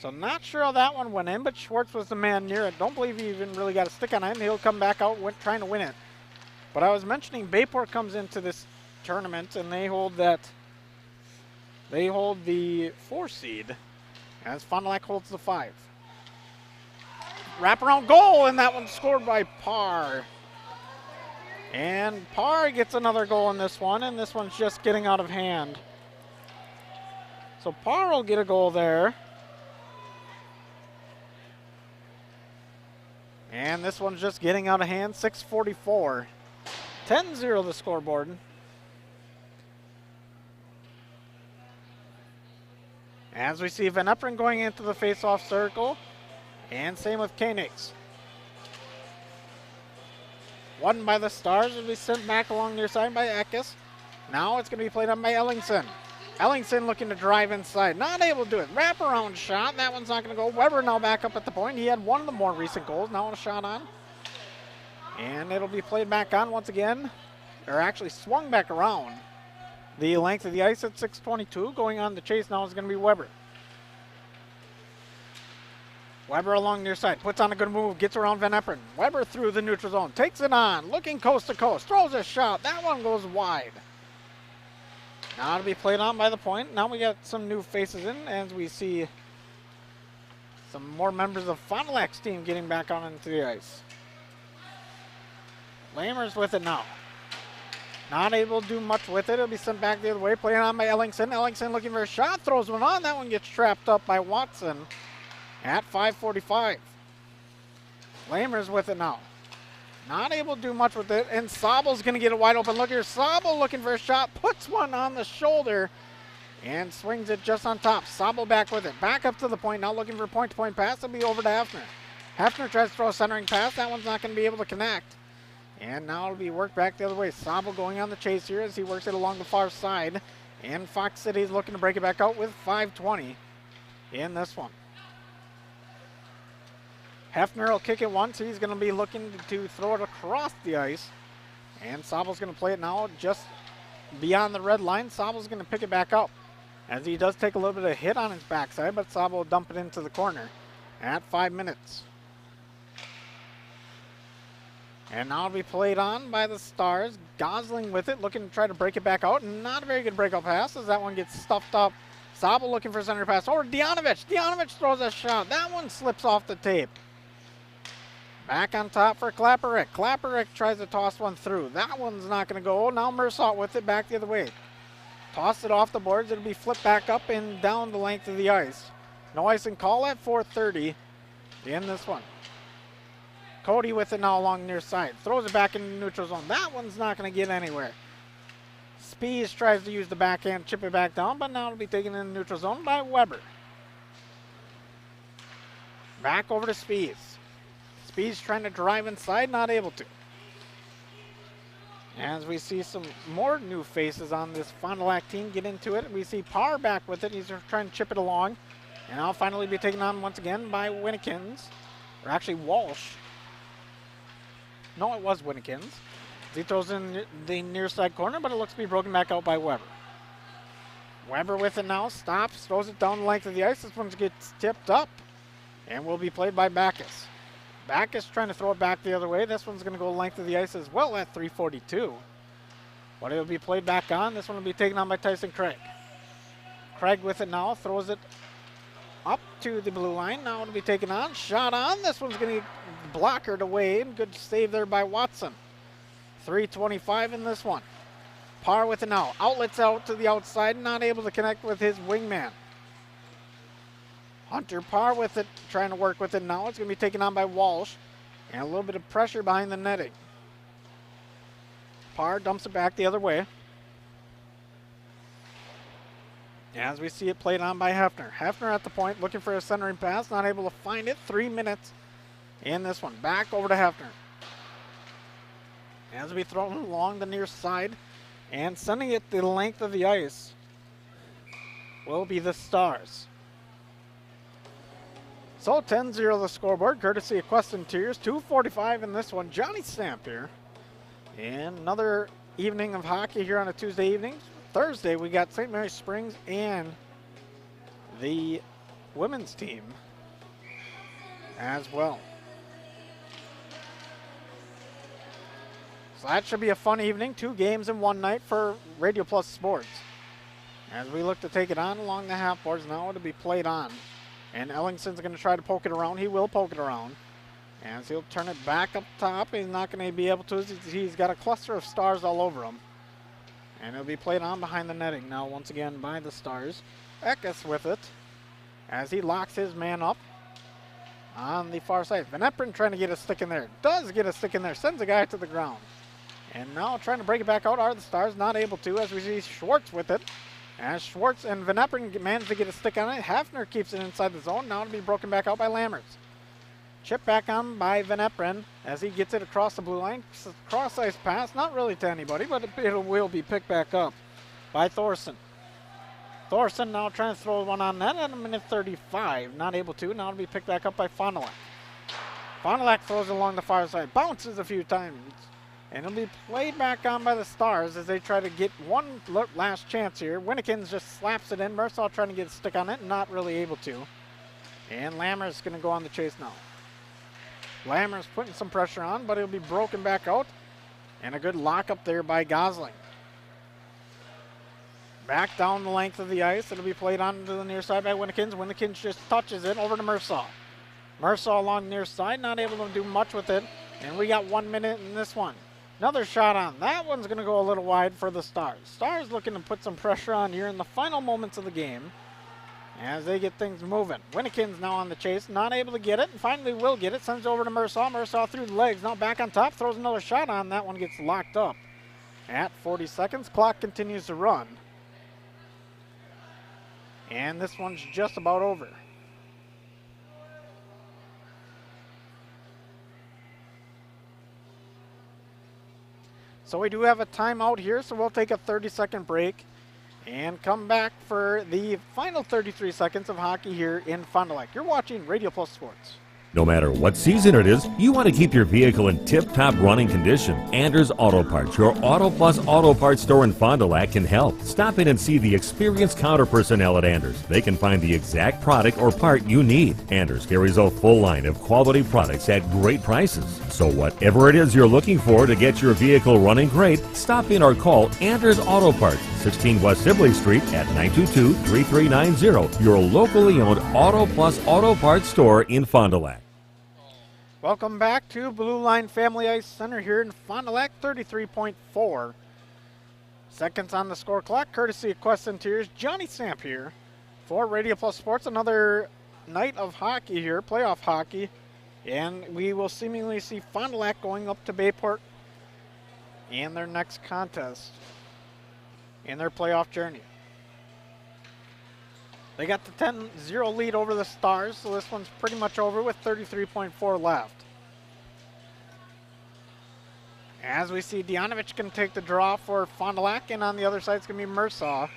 So not sure how that one went in, but Schwartz was the man near it. Don't believe he even really got a stick on it, and he'll come back out trying to win it. But I was mentioning Bayport comes into this tournament, and they hold that. They hold the 4 seed, as Fond du Lac holds the 5. Wraparound goal, and that one's scored by Parr. And Parr gets another goal in this one, and this one's just getting out of hand. So Parr will get a goal there. And this one's just getting out of hand, 6:44. 10-0 the scoreboard. As we see Van Epperen going into the face-off circle. And same with Koenigs. Won by the Stars will be sent back along near side by Eckes. Now it's going to be played on by Ellingson. Ellingson looking to drive inside. Not able to do it. Wraparound shot. That one's not going to go. Weber now back up at the point. He had one of the more recent goals. Now a shot on. And it'll be played back on once again. Or actually swung back around. The length of the ice at 6:22. Going on the chase now is going to be Weber. Weber along near side, puts on a good move, gets around Van Epperen. Weber through the neutral zone, takes it on, looking coast to coast, throws a shot. That one goes wide. Now to be played on by the point. Now we got some new faces in as we see some more members of Fond du Lac's team getting back on into the ice. Lamers with it now. Not able to do much with it. It'll be sent back the other way, playing on by Ellingson. Ellingson looking for a shot, throws one on. That one gets trapped up by Watson. At 5:45. Lamers with it now. Not able to do much with it, and Sobel's going to get a wide open look here. Sobel looking for a shot, puts one on the shoulder, and swings it just on top. Sobel back with it. Back up to the point, now looking for a point-to-point pass. It'll be over to Hefner. Hefner tries to throw a centering pass. That one's not going to be able to connect. And now it'll be worked back the other way. Sobel going on the chase here as he works it along the far side. And Fox City's looking to break it back out with 5:20 in this one. Hefner will kick it once. He's going to be looking to throw it across the ice. And Sobel's going to play it now just beyond the red line. Sobel's going to pick it back up as he does take a little bit of hit on his backside, but Sobel will dump it into the corner at 5 minutes. And now it'll be played on by the Stars. Gosling with it, looking to try to break it back out. Not a very good breakout pass as that one gets stuffed up. Sobel looking for center pass over Dianovich. Dianovich throws a shot. That one slips off the tape. Back on top for Klapperick. Klapperick tries to toss one through. That one's not going to go. Now Mersault with it back the other way. Toss it off the boards. It'll be flipped back up and down the length of the ice. No icing call at 4:30 in this one. Cody with it now along near side. Throws it back in the neutral zone. That one's not going to get anywhere. Spees tries to use the backhand, chip it back down, but now it'll be taken in the neutral zone by Weber. Back over to Spees. Bees trying to drive inside, not able to. As we see some more new faces on this Fond du Lac team get into it, we see Parr back with it. He's trying to chip it along. And I'll finally be taken on once again by Winnikins. Or actually Walsh. No, it was Winnikins. He throws in the near side corner, but it looks to be broken back out by Weber. Weber with it now, stops, throws it down the length of the ice. This one gets tipped up and will be played by Backus. Backus trying to throw it back the other way. This one's going to go the length of the ice as well at 3:42. But it'll be played back on. This one will be taken on by Tyson Craig. Craig with it now, throws it up to the blue line. Now it'll be taken on, shot on. This one's going to get blockered away. Good save there by Watson. 3:25 in this one. Parr with it now. Outlets out to the outside, not able to connect with his wingman. Hunter Parr with it, trying to work with it now. It's going to be taken on by Walsh. And a little bit of pressure behind the netting. Parr dumps it back the other way. As we see it played on by Hefner. Hefner at the point, looking for a centering pass, not able to find it. 3 minutes in this one. Back over to Hefner. As we throw it along the near side and sending it the length of the ice will be the Stars. So 10-0 the scoreboard, courtesy of Quest Interiors. 2:45 in this one. Johnny Stamp here. And another evening of hockey here on a Tuesday evening. Thursday we got St. Mary Springs and the women's team as well. So that should be a fun evening. 2 games in 1 night for Radio Plus Sports. As we look to take it on along the half boards now, it'll be played on. And Ellingson's going to try to poke it around. He will poke it around. As he'll turn it back up top. He's not going to be able to. He's got a cluster of Stars all over him. And it'll be played on behind the netting now once again by the Stars. Eckes with it as he locks his man up on the far side. Van Eperen trying to get a stick in there. Does get a stick in there. Sends a guy to the ground. And now trying to break it back out are the Stars. Not able to as we see Schwartz with it. As Schwartz and Van Eperen manage to get a stick on it. Hafner keeps it inside the zone. Now it'll be broken back out by Lammers. Chip back on by Van Eperen as he gets it across the blue line. Cross ice pass, not really to anybody, but it will be picked back up by Thorson. Thorson now trying to throw one on net at a minute 35. Not able to. Now it'll be picked back up by Fond du Lac. Fond du Lac throws it along the far side. Bounces a few times. And it'll be played back on by the Stars as they try to get one last chance here. Winnikins just slaps it in. Mersaw trying to get a stick on it, not really able to. And Lammers going to go on the chase now. Lammers putting some pressure on, but it'll be broken back out. And a good lock up there by Gosling. Back down the length of the ice. It'll be played on to the near side by Winnikins. Winnikins just touches it over to Mersaw. Mersaw along the near side, not able to do much with it. And we got 1 minute in this one. Another shot on. That one's going to go a little wide for the Stars. Stars looking to put some pressure on here in the final moments of the game as they get things moving. Winnikins now on the chase. Not able to get it. And finally will get it. Sends it over to Mersaw. Mersaw through the legs. Now back on top. Throws another shot on. That one gets locked up. At 40 seconds. Clock continues to run. And this one's just about over. So we do have a timeout here, so we'll take a 30-second break and come back for the final 33 seconds of hockey here in Fond du Lac. You're watching Radio Plus Sports. No matter what season it is, you want to keep your vehicle in tip-top running condition. Anders Auto Parts, your Auto Plus Auto Parts store in Fond du Lac, can help. Stop in and see the experienced counter personnel at Anders. They can find the exact product or part you need. Anders carries a full line of quality products at great prices. So whatever it is you're looking for to get your vehicle running great, stop in or call Anders Auto Parts, 16 West Sibley Street at 922-3390, your locally owned Auto Plus Auto Parts store in Fond du Lac. Welcome back to Blue Line Family Ice Center here in Fond du Lac. 33.4 seconds on the score clock, courtesy of Quest Interiors. Johnny Stamp here for Radio Plus Sports. Another night of hockey here, playoff hockey. And we will seemingly see Fond du Lac going up to Bayport in their next contest in their playoff journey. They got the 10-0 lead over the Stars, so this one's pretty much over with 33.4 left. As we see, Dianovich can take the draw for Fond du Lac, and on the other side it's going to be Mersaw.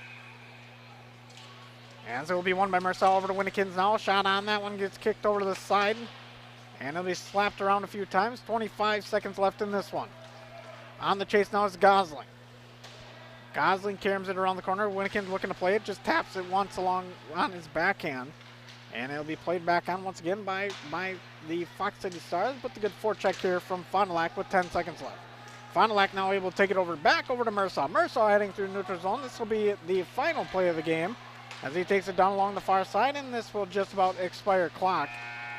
As it will be won by Mersaw over to Winnikins now. Shot on that one gets kicked over to the side, and it'll be slapped around a few times. 25 seconds left in this one. On the chase now is Gosling. Gosling carries it around the corner. Winnikins looking to play it, just taps it once along on his backhand. And it'll be played back on once again by the Fox City Stars, but the good forecheck here from Fond du Lac with 10 seconds left. Fond du Lac now able to take it back over to Mersaw. Mersaw heading through neutral zone. This will be the final play of the game as he takes it down along the far side, and this will just about expire clock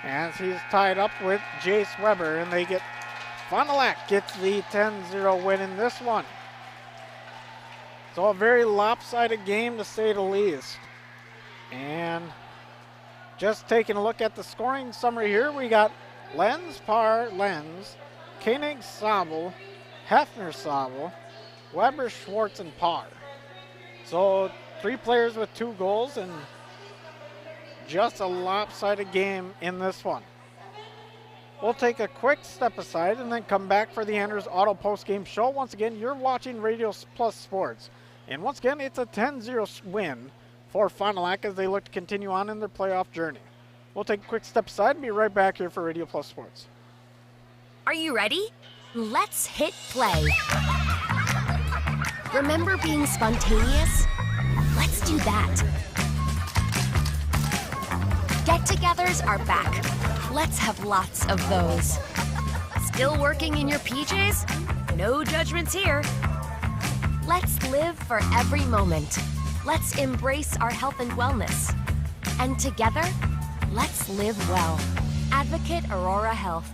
as he's tied up with Jace Weber, and Fond du Lac gets the 10-0 win in this one. So a very lopsided game to say the least. And just taking a look at the scoring summary here, we got Lenz, Parr, Lenz, Koenig, Sabel, Hefner, Sabel, Weber, Schwartz, and Parr. So 3 players with 2 goals, and just a lopsided game in this one. We'll take a quick step aside and then come back for the Anders Auto Post Game Show. Once again, you're watching Radio Plus Sports. And once again, it's a 10-0 win for Fond du Lac as they look to continue on in their playoff journey. We'll take a quick step aside and be right back here for Radio Plus Sports. Are you ready? Let's hit play. Remember being spontaneous? Let's do that. Get-togethers are back. Let's have lots of those. Still working in your PJs? No judgments here. Let's live for every moment. Let's embrace our health and wellness. And together, let's live well. Advocate Aurora Health.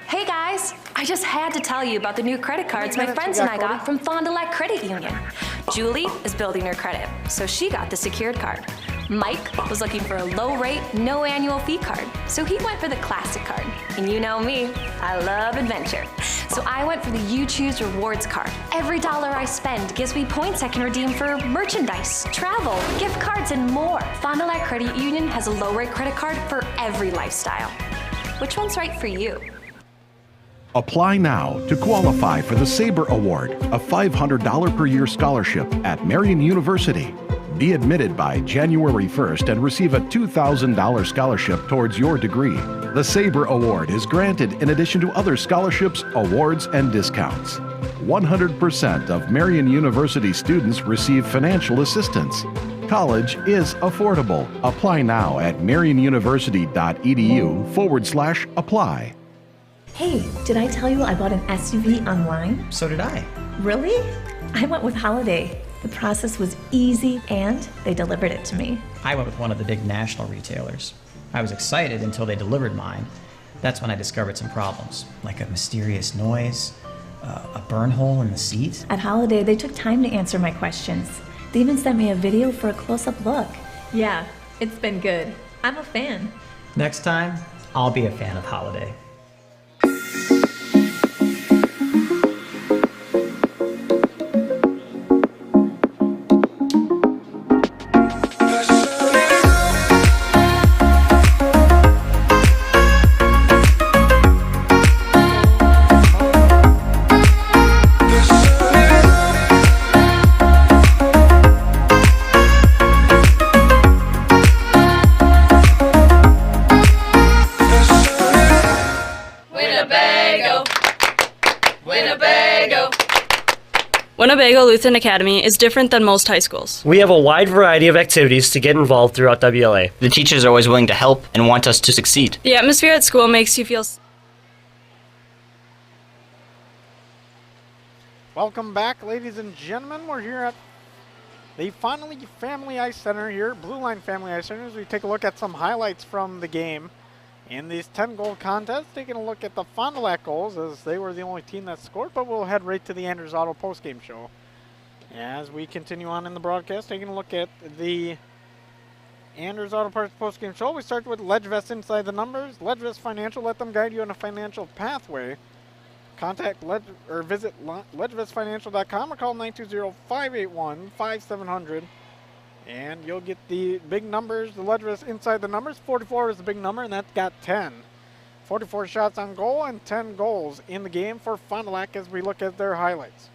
Hey guys, I just had to tell you about the new credit cards my friends and I got from Fond du Lac Credit Union. Julie is building her credit, so she got the secured card. Mike was looking for a low rate, no annual fee card, so he went for the classic card. And you know me, I love adventure. So I went for the You Choose Rewards card. Every dollar I spend gives me points I can redeem for merchandise, travel, gift cards, and more. Fond du Lac Credit Union has a low rate credit card for every lifestyle. Which one's right for you? Apply now to qualify for the Sabre Award, a $500 per year scholarship at Marian University. Be admitted by January 1st and receive a $2,000 scholarship towards your degree. The Sabre Award is granted in addition to other scholarships, awards, and discounts. 100% of Marian University students receive financial assistance. College is affordable. Apply now at marianuniversity.edu/apply. Hey, did I tell you I bought an SUV online? So did I. Really? I went with Holiday. The process was easy and they delivered it to me. I went with one of the big national retailers. I was excited until they delivered mine. That's when I discovered some problems, like a mysterious noise, a burn hole in the seat. At Holiday, they took time to answer my questions. They even sent me a video for a close-up look. Yeah, it's been good. I'm a fan. Next time, I'll be a fan of Holiday. Winnebago Lutheran Academy is different than most high schools. We have a wide variety of activities to get involved throughout WLA. The teachers are always willing to help and want us to succeed. The atmosphere at school makes you feel... Welcome back, ladies and gentlemen. We're here at the Family Ice Center here, Blue Line Family Ice Center, as we take a look at some highlights from the game. In these 10-goal contests, taking a look at the Fond du Lac goals, as they were the only team that scored, but we'll head right to the Anders Auto postgame show. As we continue on in the broadcast, taking a look at the Anders Auto Parts postgame show, we start with LedgeVest Inside the Numbers. LedgeVest Financial, let them guide you on a financial pathway. Contact visit ledgevestfinancial.com or call 920-581-5700. And you'll get the big numbers, the LedgeVest Inside the Numbers. 44 is the big number, and that's got 10. 44 shots on goal and 10 goals in the game for Fond du Lac as we look at their highlights.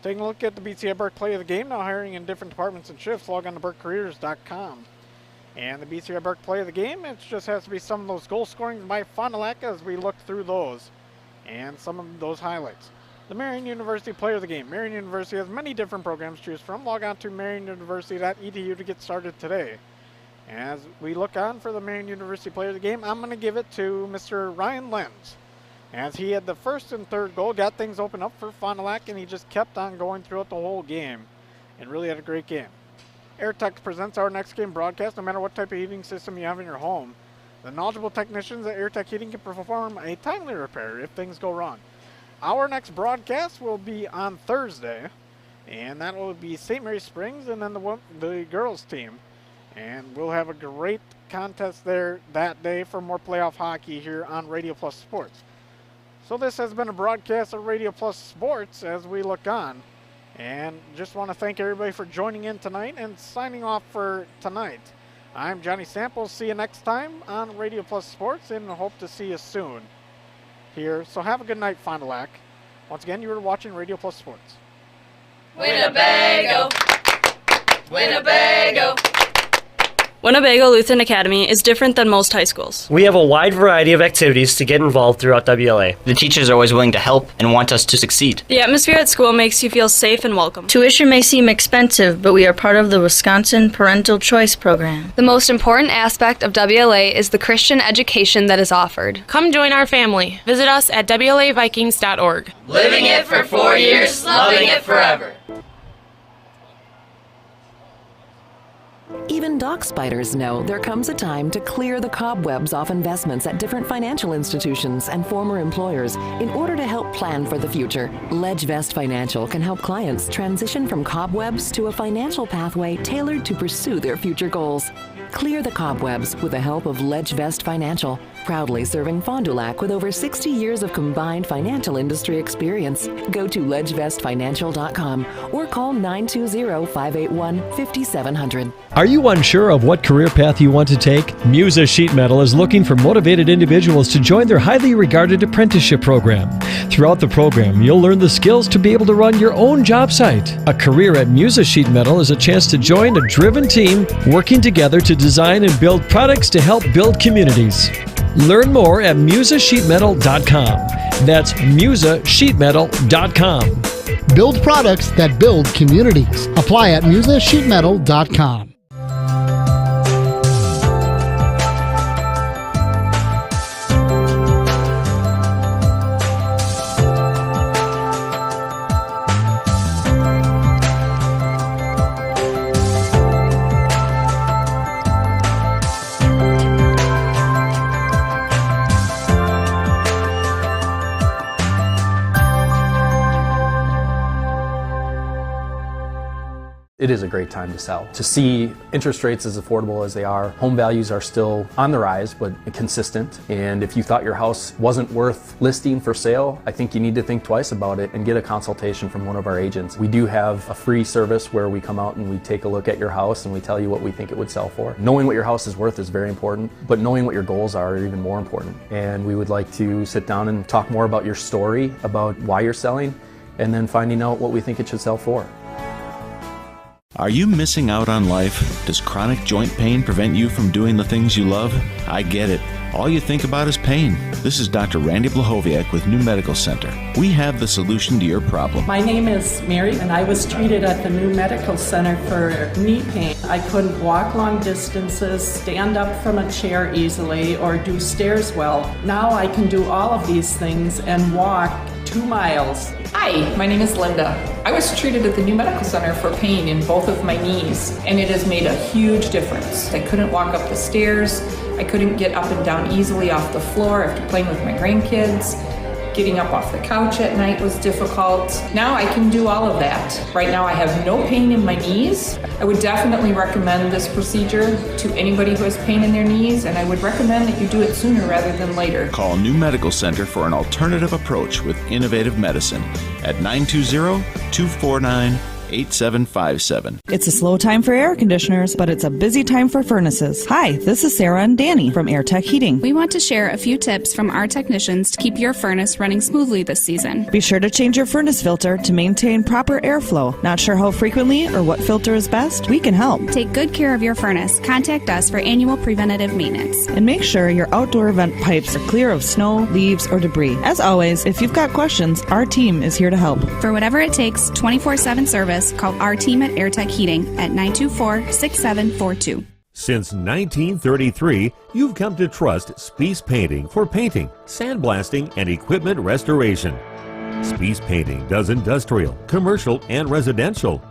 Taking a look at the BCI Burke play of the game, now hiring in different departments and shifts, log on to burkecareers.com. And the BCI Burke play of the game, it just has to be some of those goal scoring by Fond du Lac as we look through those and some of those highlights. The Marian University player of the game. Marian University has many different programs to choose from. Log on to marianuniversity.edu to get started today. As we look on for the Marian University player of the game, I'm going to give it to Mr. Ryan Lenz. As he had the first and third goal, got things open up for Fond du Lac, and he just kept on going throughout the whole game and really had a great game. AirTech presents our next game broadcast. No matter what type of heating system you have in your home, the knowledgeable technicians at AirTech Heating can perform a timely repair if things go wrong. Our next broadcast will be on Thursday, and that will be St. Mary Springs and then the girls team. And we'll have a great contest there that day for more playoff hockey here on Radio Plus Sports. So this has been a broadcast of Radio Plus Sports as we look on. And just want to thank everybody for joining in tonight and signing off for tonight. I'm Johnny Samples. See you next time on Radio Plus Sports and hope to see you soon here. So have a good night, Fond du Lac. Once again, you were watching Radio Plus Sports. Winnebago! Winnebago! Winnebago Lutheran Academy is different than most high schools. We have a wide variety of activities to get involved throughout WLA. The teachers are always willing to help and want us to succeed. The atmosphere at school makes you feel safe and welcome. Tuition may seem expensive, but we are part of the Wisconsin Parental Choice Program. The most important aspect of WLA is the Christian education that is offered. Come join our family. Visit us at WLAVikings.org. Living it for 4 years, loving it forever. Even dock spiders know there comes a time to clear the cobwebs off investments at different financial institutions and former employers in order to help plan for the future. LedgeVest Financial can help clients transition from cobwebs to a financial pathway tailored to pursue their future goals. Clear the cobwebs with the help of LedgeVest Financial, proudly serving Fond du Lac with over 60 years of combined financial industry experience. Go to ledgevestfinancial.com or call 920-581-5700. Are you unsure of what career path you want to take? Musa Sheet Metal is looking for motivated individuals to join their highly regarded apprenticeship program. Throughout the program, you'll learn the skills to be able to run your own job site. A career at Musa Sheet Metal is a chance to join a driven team working together to design and build products to help build communities. Learn more at musasheetmetal.com. That's musasheetmetal.com. Build products that build communities. Apply at musasheetmetal.com. It is a great time to sell. To see interest rates as affordable as they are, home values are still on the rise, but consistent. And if you thought your house wasn't worth listing for sale, I think you need to think twice about it and get a consultation from one of our agents. We do have a free service where we come out and we take a look at your house and we tell you what we think it would sell for. Knowing what your house is worth is very important, but knowing what your goals are even more important. And we would like to sit down and talk more about your story, about why you're selling, and then finding out what we think it should sell for. Are you missing out on life? Does chronic joint pain prevent you from doing the things you love? I get it. All you think about is pain. This is Dr. Randy Blahoviak with New Medical Center. We have the solution to your problem. My name is Mary, and I was treated at the New Medical Center for knee pain. I couldn't walk long distances, stand up from a chair easily, or do stairs well. Now I can do all of these things and walk 2 miles. Hi, my name is Linda. I was treated at the New Medical Center for pain in both of my knees, and it has made a huge difference. I couldn't walk up the stairs. I couldn't get up and down easily off the floor after playing with my grandkids. Getting up off the couch at night was difficult. Now I can do all of that. Right now I have no pain in my knees. I would definitely recommend this procedure to anybody who has pain in their knees, and I would recommend that you do it sooner rather than later. Call New Medical Center for an alternative approach with innovative medicine at 920-249-5500. 8757. It's a slow time for air conditioners, but it's a busy time for furnaces. Hi, this is Sarah and Danny from AirTech Heating. We want to share a few tips from our technicians to keep your furnace running smoothly this season. Be sure to change your furnace filter to maintain proper airflow. Not sure how frequently or what filter is best? We can help. Take good care of your furnace. Contact us for annual preventative maintenance. And make sure your outdoor vent pipes are clear of snow, leaves, or debris. As always, if you've got questions, our team is here to help. For whatever it takes, 24/7 service, call our team at AirTech Heating at 924-6742. Since 1933, you've come to trust Spies Painting for painting, sandblasting, and equipment restoration. Spies Painting does industrial, commercial, and residential.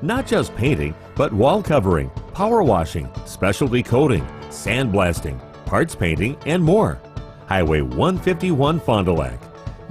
Not just painting, but wall covering, power washing, specialty coating, sandblasting, parts painting, and more. Highway 151 Fond du Lac.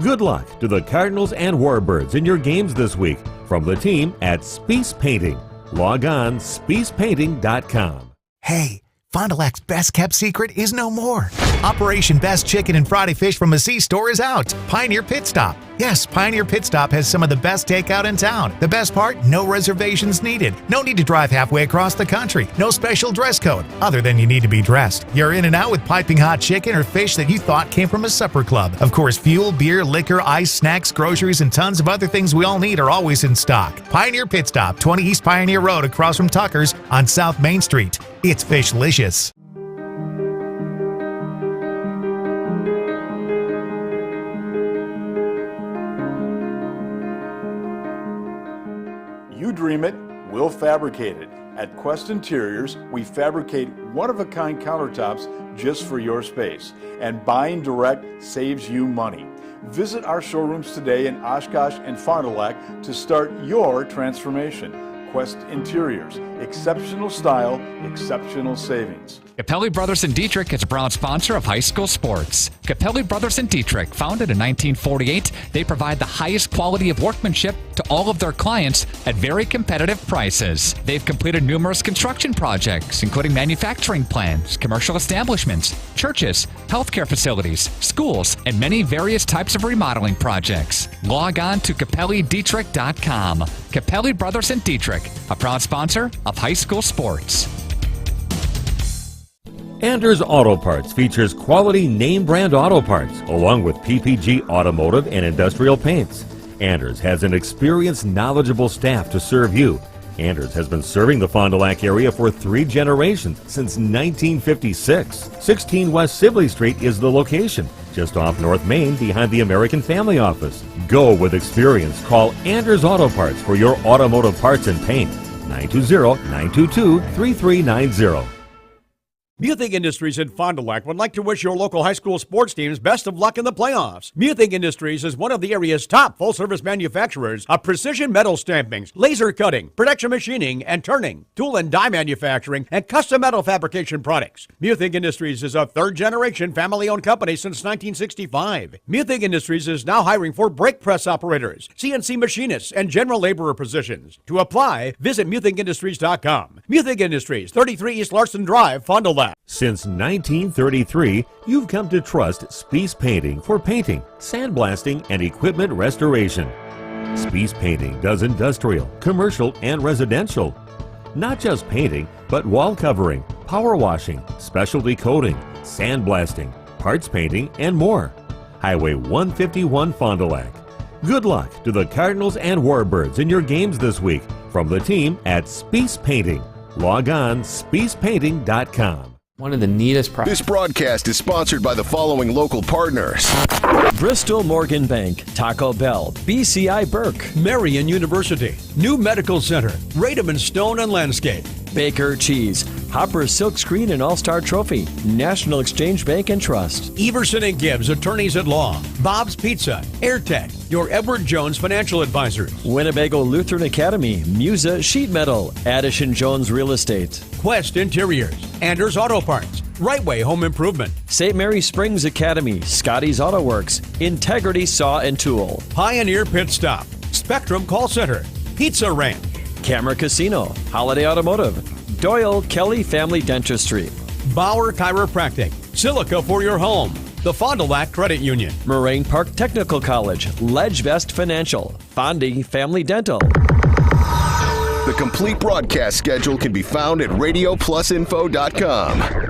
Good luck to the Cardinals and Warbirds in your games this week from the team at Spies Painting. Log on spiespainting.com. Hey, Fond du Lac's best kept secret is no more. Operation Best Chicken and Friday Fish from a C-Store is out. Pioneer Pit Stop. Yes, Pioneer Pit Stop has some of the best takeout in town. The best part, no reservations needed. No need to drive halfway across the country. No special dress code, other than you need to be dressed. You're in and out with piping hot chicken or fish that you thought came from a supper club. Of course, fuel, beer, liquor, ice, snacks, groceries, and tons of other things we all need are always in stock. Pioneer Pit Stop, 20 East Pioneer Road across from Tucker's on South Main Street. It's fishlicious. You dream it, we'll fabricate it. At Quest Interiors, we fabricate one-of-a-kind countertops just for your space. And buying direct saves you money. Visit our showrooms today in Oshkosh and Fond du Lac to start your transformation. Quest Interiors, exceptional style, exceptional savings. Capelli Brothers and Dietrich is a proud sponsor of high school sports. Capelli Brothers and Dietrich, founded in 1948, they provide the highest quality of workmanship to all of their clients at very competitive prices. They've completed numerous construction projects, including manufacturing plants, commercial establishments, churches, healthcare facilities, schools, and many various types of remodeling projects. Log on to CapelliDietrich.com. Capelli Brothers and Dietrich, a proud sponsor of high school sports. Anders Auto Parts features quality name brand auto parts along with PPG automotive and industrial paints. Anders has an experienced, knowledgeable staff to serve you. Anders has been serving the Fond du Lac area for 3 generations since 1956. 16 West Sibley Street is the location, just off North Main behind the American Family Office. Go with experience. Call Anders Auto Parts for your automotive parts and paint. 920-922-3390. Muthig Industries in Fond du Lac would like to wish your local high school sports teams best of luck in the playoffs. Muthig Industries is one of the area's top full-service manufacturers of precision metal stampings, laser cutting, production machining, and turning, tool and die manufacturing, and custom metal fabrication products. Muthig Industries is a third-generation family-owned company since 1965. Muthig Industries is now hiring for brake press operators, CNC machinists, and general laborer positions. To apply, visit MuthigIndustries.com. Muthig Industries, 33 East Larson Drive, Fond du Lac. Since 1933, you've come to trust Spies Painting for painting, sandblasting, and equipment restoration. Spies Painting does industrial, commercial, and residential. Not just painting, but wall covering, power washing, specialty coating, sandblasting, parts painting, and more. Highway 151 Fond du Lac. Good luck to the Cardinals and Warbirds in your games this week from the team at Spies Painting. Log on spiespainting.com. One of the neatest This broadcast is sponsored by the following local partners: Bristol Morgan Bank, Taco Bell, BCI Burke, Marion University, New Medical Center, Radom and Stone and Landscape, Baker Cheese, Hopper Silkscreen and All-Star Trophy, National Exchange Bank and Trust, Everson and Gibbs, Attorneys at Law, Bob's Pizza, AirTech, your Edward Jones Financial Advisors, Winnebago Lutheran Academy, Musa Sheet Metal, Addison Jones Real Estate, Quest Interiors, Anders Auto Parts, Right Way Home Improvement, St. Mary Springs Academy, Scotty's Auto Works, Integrity Saw and Tool, Pioneer Pit Stop, Spectrum Call Center, Pizza Ranch, Camera Casino, Holiday Automotive, Doyle Kelly Family Dentistry, Bauer Chiropractic, Silica for your home, the Fond du Lac Credit Union, Moraine Park Technical College, Ledgevest Financial, Fondy Family Dental. complete broadcast schedule can be found at radioplusinfo.com.